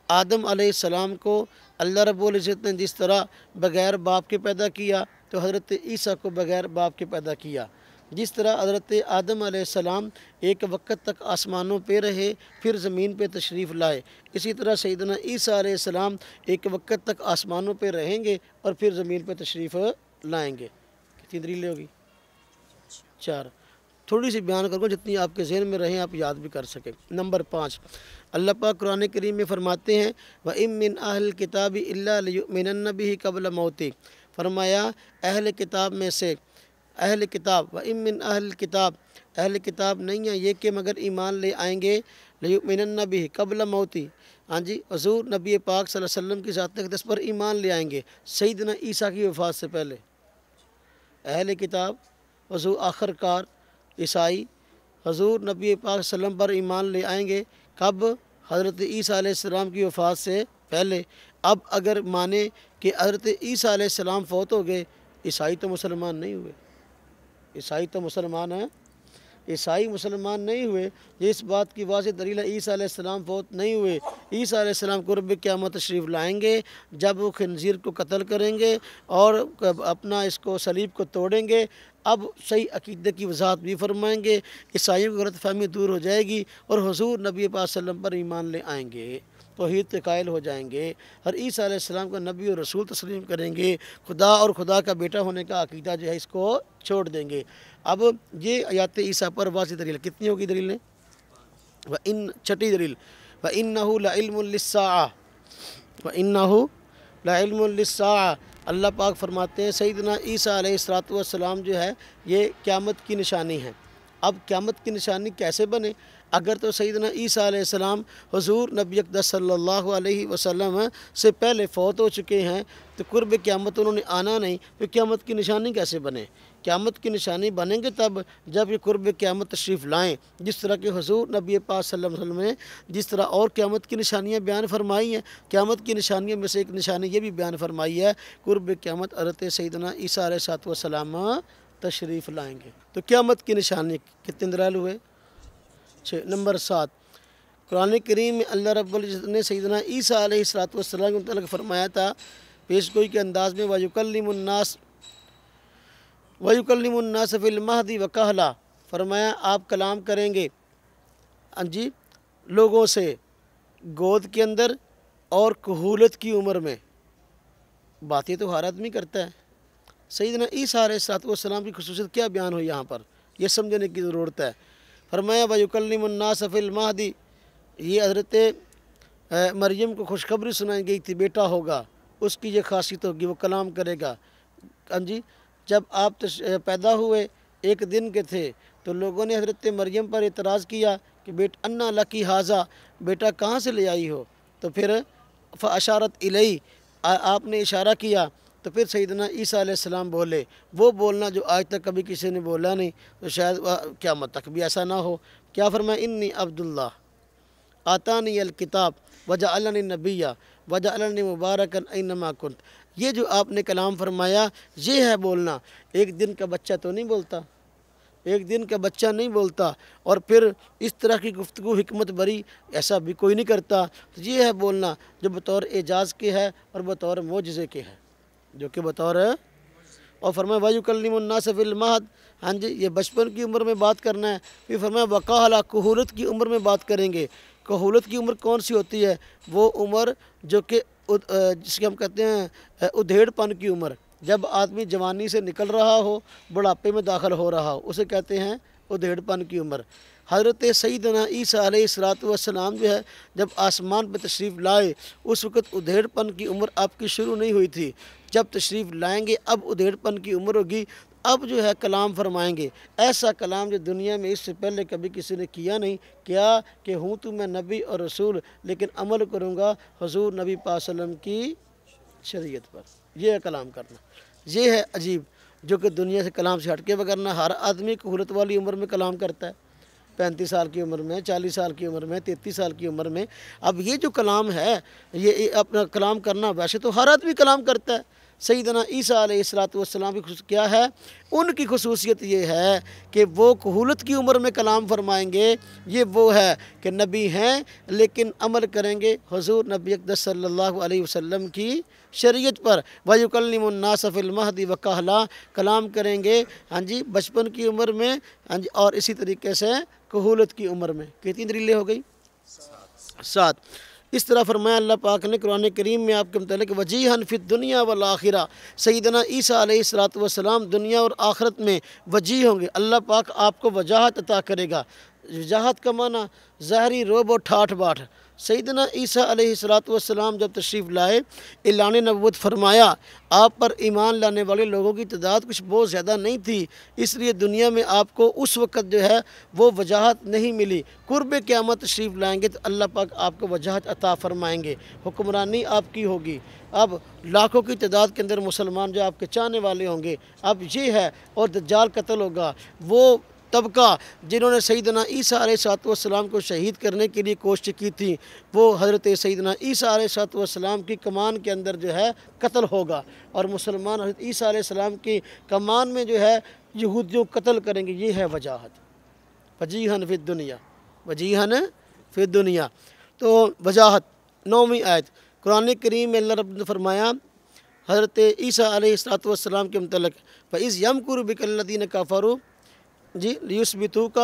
آدم علیہ السلام کو اللہ رب العزت نے جس طرح بغیر باپ کے پیدا کیا تو حضرت عیسیٰ کو بغیر باپ کے پیدا کیا۔ جس طرح حضرت آدم علیہ السلام ایک وقت تک آسمانوں پہ رہے پھر زمین پہ تشریف لائے، اسی طرح سیدنا عیسیٰ علیہ السلام ایک وقت تک آسمانوں پہ رہیں گے اور پھر زمین پہ تشریف لائیں گے۔ کتنی دلیلیں ہوگی؟ 4۔ تھوڑی سی بیان کروں جتنی آپ کے ذہن میں رہیں آپ یاد بھی کر سکیں۔ نمبر 5، اللہ پاک قرآن کریم میں فرماتے ہیں وَإِن مِّنْ أَهْلِ الْكِتَابِ إِلَّا لِيُؤْمِنَنَّ بِهِ قَبْلَ مَوْتِهِ، فرمایا اہل کتاب میں سے، اہل کتاب وَإِن مِّنْ أَهْلِ الْكِتاب، اہل کتاب نہیں ہے یہ کہ مگر ایمان لے آئیں گے لِيُؤْمِنَنَّ بِهِ قَبْلَ مَوْتِهِ، ہاں جی حضور نبی پاک صلی اللہ علیہ وسلم کی ذات اقدس پر ایمان لے آئیں گے سیدنا عیسیٰ کی وفات سے پہلے۔ اہل کتاب حضور آخر کار عیسائی حضور نبی پاک صلی اللہ علیہ وسلم پر ایمان لے آئیں گے کب؟ حضرت عیسیٰ علیہ السلام کی وفات سے پہلے۔ اب اگر مانے کہ حضرت عیسیٰ علیہ السلام فوت ہو گئے، عیسائی تو مسلمان نہیں ہوئے، عیسائی تو مسلمان ہیں، عیسائی مسلمان نہیں ہوئے، یہ اس بات کی واضح دلیل ہے عیسیٰ علیہ السلام فوت نہیں ہوئے۔ عیسیٰ علیہ السلام قرب قیامت تشریف لائیں گے جب وہ خنزیر کو قتل کریں گے اور اپنا اس کو صلیب کو توڑیں گے۔ اب صحیح عقیدے کی وضاحت بھی فرمائیں گے، عیسائیوں کی غلط فہمی دور ہو جائے گی اور حضور نبی پاک صلی اللہ علیہ وسلم پر ایمان لے آئیں گے، توحید کے قائل ہو جائیں گے اور عیسیٰ علیہ السلام کو نبی اور رسول تسلیم کریں گے، خدا اور خدا کا بیٹا ہونے کا عقیدہ جو ہے اس کو چھوڑ دیں گے۔ اب یہ آیات عیسیٰ پر واضح دلیل کتنی ہوگی دلیلیں؟ چھٹی دلیل وَإِنَّهُ لَعِلْمٌ لِلسَّاعَةِ، وَإِنَّهُ لَعِلْمٌ لِلسَّاعَةِ، اللہ پاک فرماتے ہیں سیدنا عیسیٰ علیہ السلام جو ہے یہ قیامت کی نشانی ہے۔ اب قیامت کی نشانی کیسے بنے؟ اگر تو سیدنا عیسیٰ علیہ السلام حضور نبی اقدس صلی اللہ علیہ وسلم سے پہلے فوت ہو چکے ہیں تو قرب قیامت انہوں نے آنا نہیں، تو قیامت کی نشانی کیسے بنے؟ قیامت کی نشانی بنیں گے تب جب یہ قرب قیامت تشریف لائیں، جس طرح کہ حضور نبی پاک صلی اللہ علیہ وسلم نے جس طرح اور قیامت کی نشانیاں بیان فرمائی ہیں، قیامت کی نشانیوں میں سے ایک نشانی یہ بھی بیان فرمائی ہے قرب قیامت حضرت سیدنا عیسیٰ علیہ السلام تشریف لائیں گے۔ تو قیامت کی نشانی کتنے دلائل ہوئے؟ 6۔ نمبر 7، قرآن کریم میں اللہ رب العزت نے سیدنا عیسیٰ علیہ السلام کے متعلق فرمایا تھا پیش گوئی کے انداز میں وَيُكَلِّمُ النَّاسَ فِي الْمَهْدِ وَكَهْلًا، فرمایا آپ کلام کریں گے جی لوگوں سے گود کے اندر اور کہولت کی عمر میں۔ باتیں تو ہر آدمی کرتا ہے، سیدنا عیسیٰ علیہ السلام کی خصوصیت کیا بیان ہوئی یہاں پر، یہ سمجھنے کی ضرورت ہے۔ فرمایا وَيُكَلِّمُ النَّاسَ فِي الْمَهْدِ، یہ حضرت مریم کو خوشخبری سنائی گئی تھی بیٹا ہوگا، اس کی یہ خاصیت ہوگی وہ کلام کرے گا۔ جی جب آپ پیدا ہوئے ایک دن کے تھے تو لوگوں نے حضرت مریم پر اعتراض کیا کہ انا لکی ھذا، بیٹا کہاں سے لے آئی ہو؟ تو پھر فاشارت الیہ، آپ نے اشارہ کیا تو پھر سیدنا عیسیٰ علیہ السلام بولے، وہ بولنا جو آج تک کبھی کسی نے بولا نہیں، تو شاید قیامت تک بھی ایسا نہ ہو۔ کیا فرمایا انی عبد اللہ آتانی الکتاب وجعلنی نبیا وجعلنی مبارکا اینما کنت، یہ جو آپ نے کلام فرمایا یہ ہے بولنا۔ ایک دن کا بچہ تو نہیں بولتا، ایک دن کا بچہ نہیں بولتا، اور پھر اس طرح کی گفتگو حکمت بری ایسا بھی کوئی نہیں کرتا۔ یہ ہے بولنا جو بطور اعجاز کے ہے اور بطور معجزے کے ہے، جو کہ بطور ہے۔ اور فرمایا وَيُكَلِّمُ النَّاسَ فِي الْمَهْدِ، ہاں جی یہ بچپن کی عمر میں بات کرنا ہے۔ پھر فرمایا وَكَهْلًا، کہولت کی عمر میں بات کریں گے۔ کہولت کی عمر کون سی ہوتی ہے؟ وہ عمر جو کہ جس کے ہم کہتے ہیں ادھیڑ پن کی عمر، جب آدمی جوانی سے نکل رہا ہو بڑھاپے میں داخل ہو رہا ہو، اسے کہتے ہیں ادھیڑ پن کی عمر۔ حضرت سیدنا عیسیٰ علیہ السلام جو ہے جب آسمان پہ تشریف لائے اس وقت ادھیڑ پن کی عمر آپ کی شروع نہیں ہوئی تھی، جب تشریف لائیں گے اب ادھیڑ پن کی عمر ہوگی، اب جو ہے کلام فرمائیں گے، ایسا کلام جو دنیا میں اس سے پہلے کبھی کسی نے کیا نہیں۔ کیا کہ ہوں تو میں نبی اور رسول لیکن عمل کروں گا حضور نبی پاک صلی اللہ علیہ وسلم کی شریعت پر، یہ ہے کلام کرنا۔ یہ ہے عجیب جو کہ دنیا سے کلام سے ہٹ کے وگرنہ ہر آدمی کہولت والی عمر میں کلام کرتا ہے، 35 سال کی عمر میں، 40 سال کی عمر میں، 33 سال کی عمر میں۔ اب یہ جو کلام ہے یہ اپنا کلام کرنا، ویسے تو ہر آدمی کلام کرتا ہے سیدنا عیسیٰ علیہ السلام کی خصوصیت کیا ہے؟ ان کی خصوصیت یہ ہے کہ وہ کہولت کی عمر میں کلام فرمائیں گے۔ یہ وہ ہے کہ نبی ہیں لیکن عمل کریں گے حضور نبی اقدس صلی اللہ علیہ وسلم کی شریعت پر۔ وَيُكَلِّمُ النَّاسَ فِي الْمَهْدِ وَكَهْلًا، کلام کریں گے بچپن کی عمر میں اور اسی طریقے سے کہولت کی عمر میں۔ کتنی دلیلیں ہو گئی؟ 7۔ اس طرح فرمایا اللہ پاک نے قرآن کریم میں آپ کے متعلق وجیہاً فی الدنیا والآخرہ، سیدنا عیسیٰ علیہ السلام دنیا اور آخرت میں وجیہ ہوں گے۔ اللہ پاک آپ کو وجاہت عطا کرے گا۔ وجاہت کا معنی ظاہری روب و ٹھاٹھ باٹھ۔ سیدنا عیسیٰ علیہ السلام جب تشریف لائے، اعلان نبوت فرمایا، آپ پر ایمان لانے والے لوگوں کی تعداد کچھ بہت زیادہ نہیں تھی، اس لیے دنیا میں آپ کو اس وقت جو ہے وہ وجاہت نہیں ملی۔ قرب قیامت تشریف لائیں گے تو اللہ پاک آپ کو وجاہت عطا فرمائیں گے، حکمرانی آپ کی ہوگی۔ اب لاکھوں کی تعداد کے اندر مسلمان جو آپ کے چاہنے والے ہوں گے، اب یہ ہے، اور دجال قتل ہوگا۔ وہ طبقہ جنہوں نے سیدنا عیسیٰ علیہ السلام کو شہید کرنے کے لیے کوشش کی تھی، وہ حضرت سیدنا عیسیٰ علیہ السلام کی کمان کے اندر جو ہے قتل ہوگا، اور مسلمان حضرت عیسیٰ علیہ السلام کی کمان میں جو ہے یہودیوں قتل کریں گے۔ یہ ہے وجاہت۔ وجیہاً فی الدنیا، وجیہاً فی الدنیا، تو وجاہت۔ 9ویں آیت قرآن کریم میں اللہ رب نے فرمایا حضرت عیسیٰ علیہ السلام کے متعلق، فَإِذْ يَمْكُرُ بِكَ الَّذِينَ كَفَرُوا لِيُثْبِتُوكَ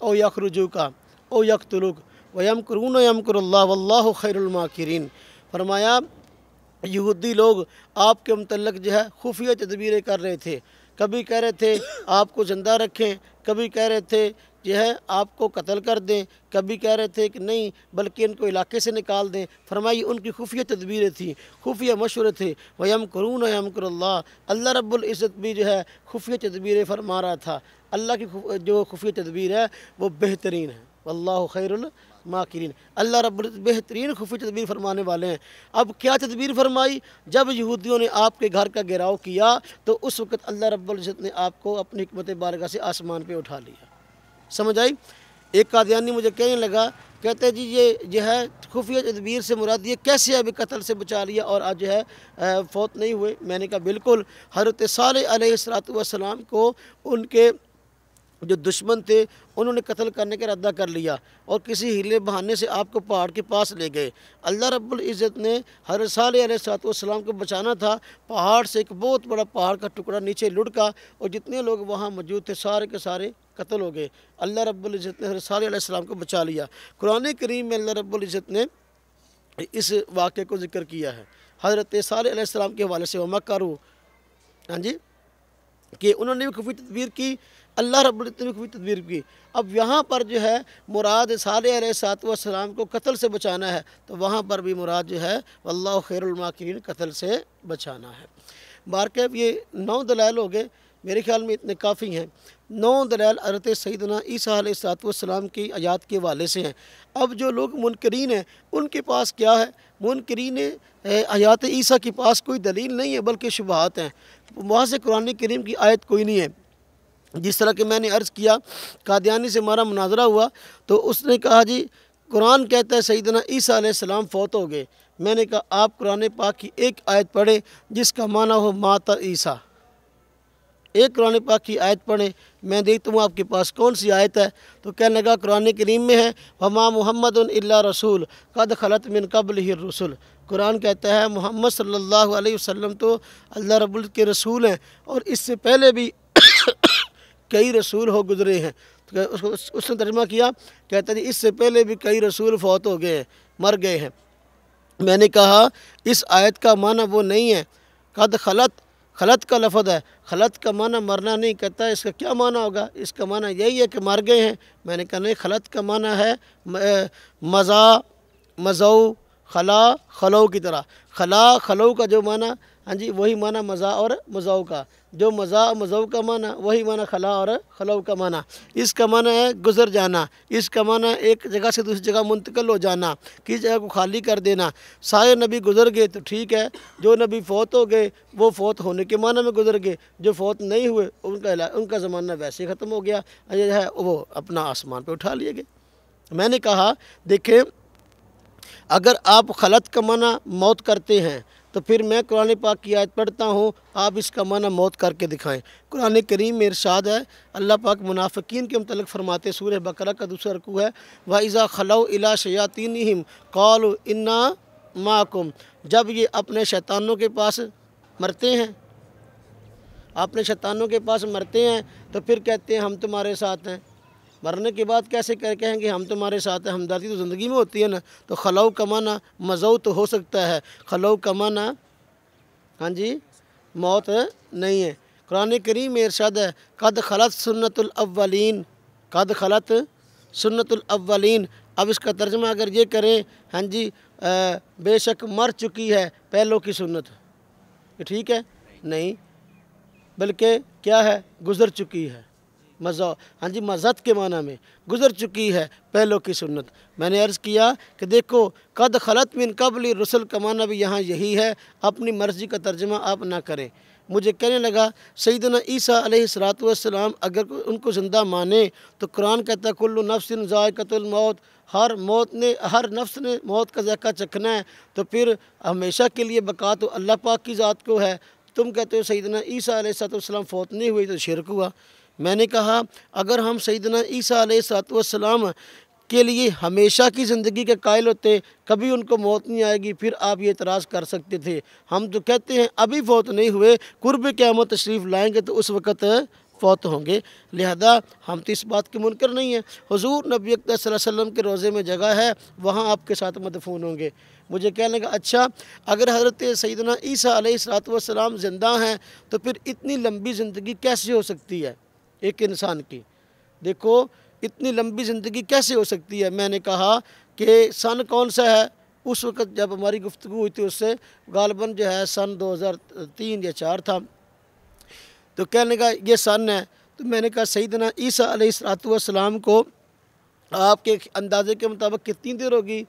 أَوْ يَخْرُجُوكَ أَوْ يَقْتُلُوكَ وَيَمْكُرُونَ وَيَمْكُرُ اللَّهُ وَاللَّهُ خَيْرُ الْمَاكِرِينَ۔ فرمایا یہودی لوگ آپ کے متعلق جو ہے خفیہ تدبیریں کر رہے تھے، کبھی کہہ رہے تھے آپ کو زندہ رکھیں، کبھی کہہ رہے تھے جو ہے آپ کو قتل کر دیں، کبھی کہہ رہے تھے کہ نہیں بلکہ ان کو علاقے سے نکال دیں۔ فرمائی ان کی خفیہ تدبیریں تھیں، خفیہ مشورے تھے۔ وَيَمْكُرُونَ وَيَمْكُرُ اللَّهُ، اللہ رب العزت بھی جو ہے خفیہ تدبیریں فرما رہا تھا۔ اللہ کی جو خفیہ تدبیر ہے وہ بہترین ہے، واللہ خیر الماکرین، اللہ رب العزت بہترین خفیہ تدبیر فرمانے والے ہیں۔ اب کیا تدبیر فرمائی؟ جب یہودیوں نے آپ کے گھر کا گھیراؤ کیا تو اس وقت اللہ رب العزت نے آپ کو اپنی حکمت بارگاہ سے آسمان پہ اٹھا لیا۔ سمجھ آئی؟ ایک قادیانی مجھے کہنے لگا، کہتے جی یہ جو ہے خفیہ تدبیر سے مراد یہ کیسے ابھی قتل سے بچا لیا اور آج جو ہے فوت نہیں ہوئے؟ میں نے کہا بالکل، حضرت صالح علیہ السلام کو ان کے جو دشمن تھے انہوں نے قتل کرنے کا ارادہ کر لیا اور کسی ہیلے بہانے سے آپ کو پہاڑ کے پاس لے گئے۔ اللہ رب العزت نے حضرت صالح علیہ السلام کو بچانا تھا، پہاڑ سے ایک بہت بڑا پہاڑ کا ٹکڑا نیچے لڑکا اور جتنے لوگ وہاں موجود تھے سارے کے سارے قتل ہو گئے۔ اللہ رب العزت نے حضرت صالح علیہ السلام کو بچا لیا۔ قرآن کریم میں اللہ رب العزت نے اس واقعے کو ذکر کیا ہے حضرت صالح علیہ السلام کے حوالے سے، وَمَكَرُوا، کہ انہوں نے بھی خفیہ تدبیر کی، اللہ رب العزت نے بھی خفیہ تدبیر کی۔ اب یہاں پر جو ہے مراد صالح علیہ السلام کو قتل سے بچانا ہے، تو وہاں پر بھی مراد جو ہے واللہ خیر الماکرین، قتل سے بچانا ہے۔ بارکہ یہ 9 دلائل ہو گئے، میرے خیال میں اتنے کافی ہیں۔ 9 دلائل حضرت سیدنا عیسیٰ علیہ السلام کی آیات کے حوالے سے ہیں۔ اب جو لوگ منکرین ہیں ان کے پاس کیا ہے؟ منکرین آیات عیسیٰ کے پاس کوئی دلیل نہیں ہے بلکہ شبہات ہیں، وہاں سے قرآن کریم کی آیت کوئی نہیں ہے۔ جس طرح کہ میں نے عرض کیا، قادیانی سے ہمارا مناظرہ ہوا تو اس نے کہا جی قرآن کہتا ہے سیدنا عیسیٰ علیہ السلام فوت ہو گئے۔ میں نے کہا آپ قرآن پاک کی ایک آیت پڑھیں جس کا معنی ہو مات عیسیٰ، ایک قرآن پاک کی آیت پڑھیں، میں دیکھتا ہوں آپ کے پاس کون سی آیت ہے۔ تو کہنے لگا قرآن کریم میں ہے وَمَا مُحَمَّدٌ إِلَّا رَسُولٌ قَدْ خَلَتْ مِن قَبْلِهِ الرُّسُلُ، قرآن کہتا ہے محمد صلی اللہ علیہ وسلم تو اللہ رب العزت کے رسول ہیں اور اس سے پہلے بھی کئی رسول ہو گزرے ہیں۔ اس نے ترجمہ کیا، کہتا ہے اس سے پہلے بھی کئی رسول فوت ہو گئے ہیں، مر گئے ہیں۔ میں نے کہا اس آیت کا معنی وہ نہیں ہے، قد خلط کا لفظ ہے، خلط کا معنی مرنا نہیں، کہتا ہے اس کا کیا معنی ہوگا؟ اس کا معنی یہی ہے کہ مر گئے ہیں۔ میں نے کہا نہیں، خلط کا معنی ہے مزا، مزو، خلا، خلو کی طرح، خلا خلو کا جو معنی وہی معنی مزا اور مزو کا، جو مزا مزو کا معنی وہی معنی خلا اور خلو کا معنی۔ اس کا معنی ہے گزر جانا، اس کا معنی ایک جگہ سے دوسری جگہ منتقل ہو جانا، کسی جگہ کو خالی کر دینا۔ سارے نبی گزر گئے تو ٹھیک ہے، جو نبی فوت ہو گئے وہ فوت ہونے کے معنی میں گزر گئے، جو فوت نہیں ہوئے ان کا زمانہ ویسے ختم ہو گیا ہے، وہ اپنا آسمان پہ اٹھا لیے گئے۔ میں نے کہا دیکھیں اگر آپ خلط کا معنی موت کرتے ہیں تو پھر میں قرآن پاک کی آیت پڑھتا ہوں، آپ اس کا معنی موت کر کے دکھائیں۔ قرآن کریم میں ارشاد ہے، اللہ پاک منافقین کے متعلق فرماتے، سورہ بقرہ کا دوسرا رکوع ہے، وَإِذَا خَلَوْا إِلَىٰ شَيَاطِينِهِمْ قَالُوا إِنَّا مَعَكُمْ، جب یہ اپنے شیطانوں کے پاس مرتے ہیں، اپنے شیطانوں کے پاس مرتے ہیں تو پھر کہتے ہیں ہم تمہارے ساتھ ہیں۔ مرنے کے بعد کیسے کہیں گے ہم تمہارے ساتھ ہیں؟ ہمدردی تو زندگی میں ہوتی ہے نا۔ تو خلو کا معنی مزو تو ہو سکتا ہے، خلو کا معنی ہاں جی موت نہیں ہے۔ قرآن کریم میں ارشاد ہے، قد خلت سنت الاولین، قد خلت سنت الاولین۔ اب اس کا ترجمہ اگر یہ کریں، ہاں جی بے شک مر چکی ہے پہلوں کی سنت، یہ ٹھیک ہے؟ نہیں، بلکہ کیا ہے؟ گزر چکی ہے، ہاں جی مزت کے معنی میں گزر چکی ہے پہلوں کی سنت۔ میں نے عرض کیا کہ دیکھو قد خلت من قبل رسل کا معنی بھی یہاں یہی ہے، اپنی مرضی کا ترجمہ آپ نہ کریں۔ مجھے کہنے لگا سیدنا عیسیٰ علیہ السلام اگر ان کو زندہ مانے تو قرآن کہتا ہے کل نفس ذائقۃ الموت، ہر نفس نے موت کا ذائقہ چکھنا ہے، تو پھر ہمیشہ کے لیے بقا تو اللہ پاک کی ذات کو ہے۔ تم کہتے ہو سیدنا عیسیٰ علیہ السلام فوت نہیں ہوئی تو شرک ہوا۔ میں نے کہا اگر ہم سیدنا عیسیٰ علیہ السلام کے لیے ہمیشہ کی زندگی کے قائل ہوتے، کبھی ان کو موت نہیں آئے گی، پھر آپ یہ اعتراض کر سکتے تھے۔ ہم تو کہتے ہیں ابھی فوت نہیں ہوئے، قرب قیامت تشریف لائیں گے تو اس وقت فوت ہوں گے، لہذا ہم تو اس بات کے منکر نہیں ہیں۔ حضور نبی اکرم صلی اللہ علیہ وسلم کے روضے میں جگہ ہے، وہاں آپ کے ساتھ مدفون ہوں گے۔ مجھے کہنے کا اچھا اگر حضرت سیدنا عیسیٰ علیہ السلام زندہ ہیں تو پھر اتنی لمبی زندگی کیسے ہو سکتی ہے ایک انسان کی؟ دیکھو اتنی لمبی زندگی کیسے ہو سکتی ہے؟ میں نے کہا کہ سن کون سا ہے؟ اس وقت جب ہماری گفتگو ہوئی تھی اس سے غالباً جو ہے سن 2003 یا 4 تھا، تو کہنے کا یہ سن ہے۔ تو میں نے کہا سیدنا عیسیٰ علیہ السلام کو آپ کے اندازے کے مطابق کتنی دیر ہوگی؟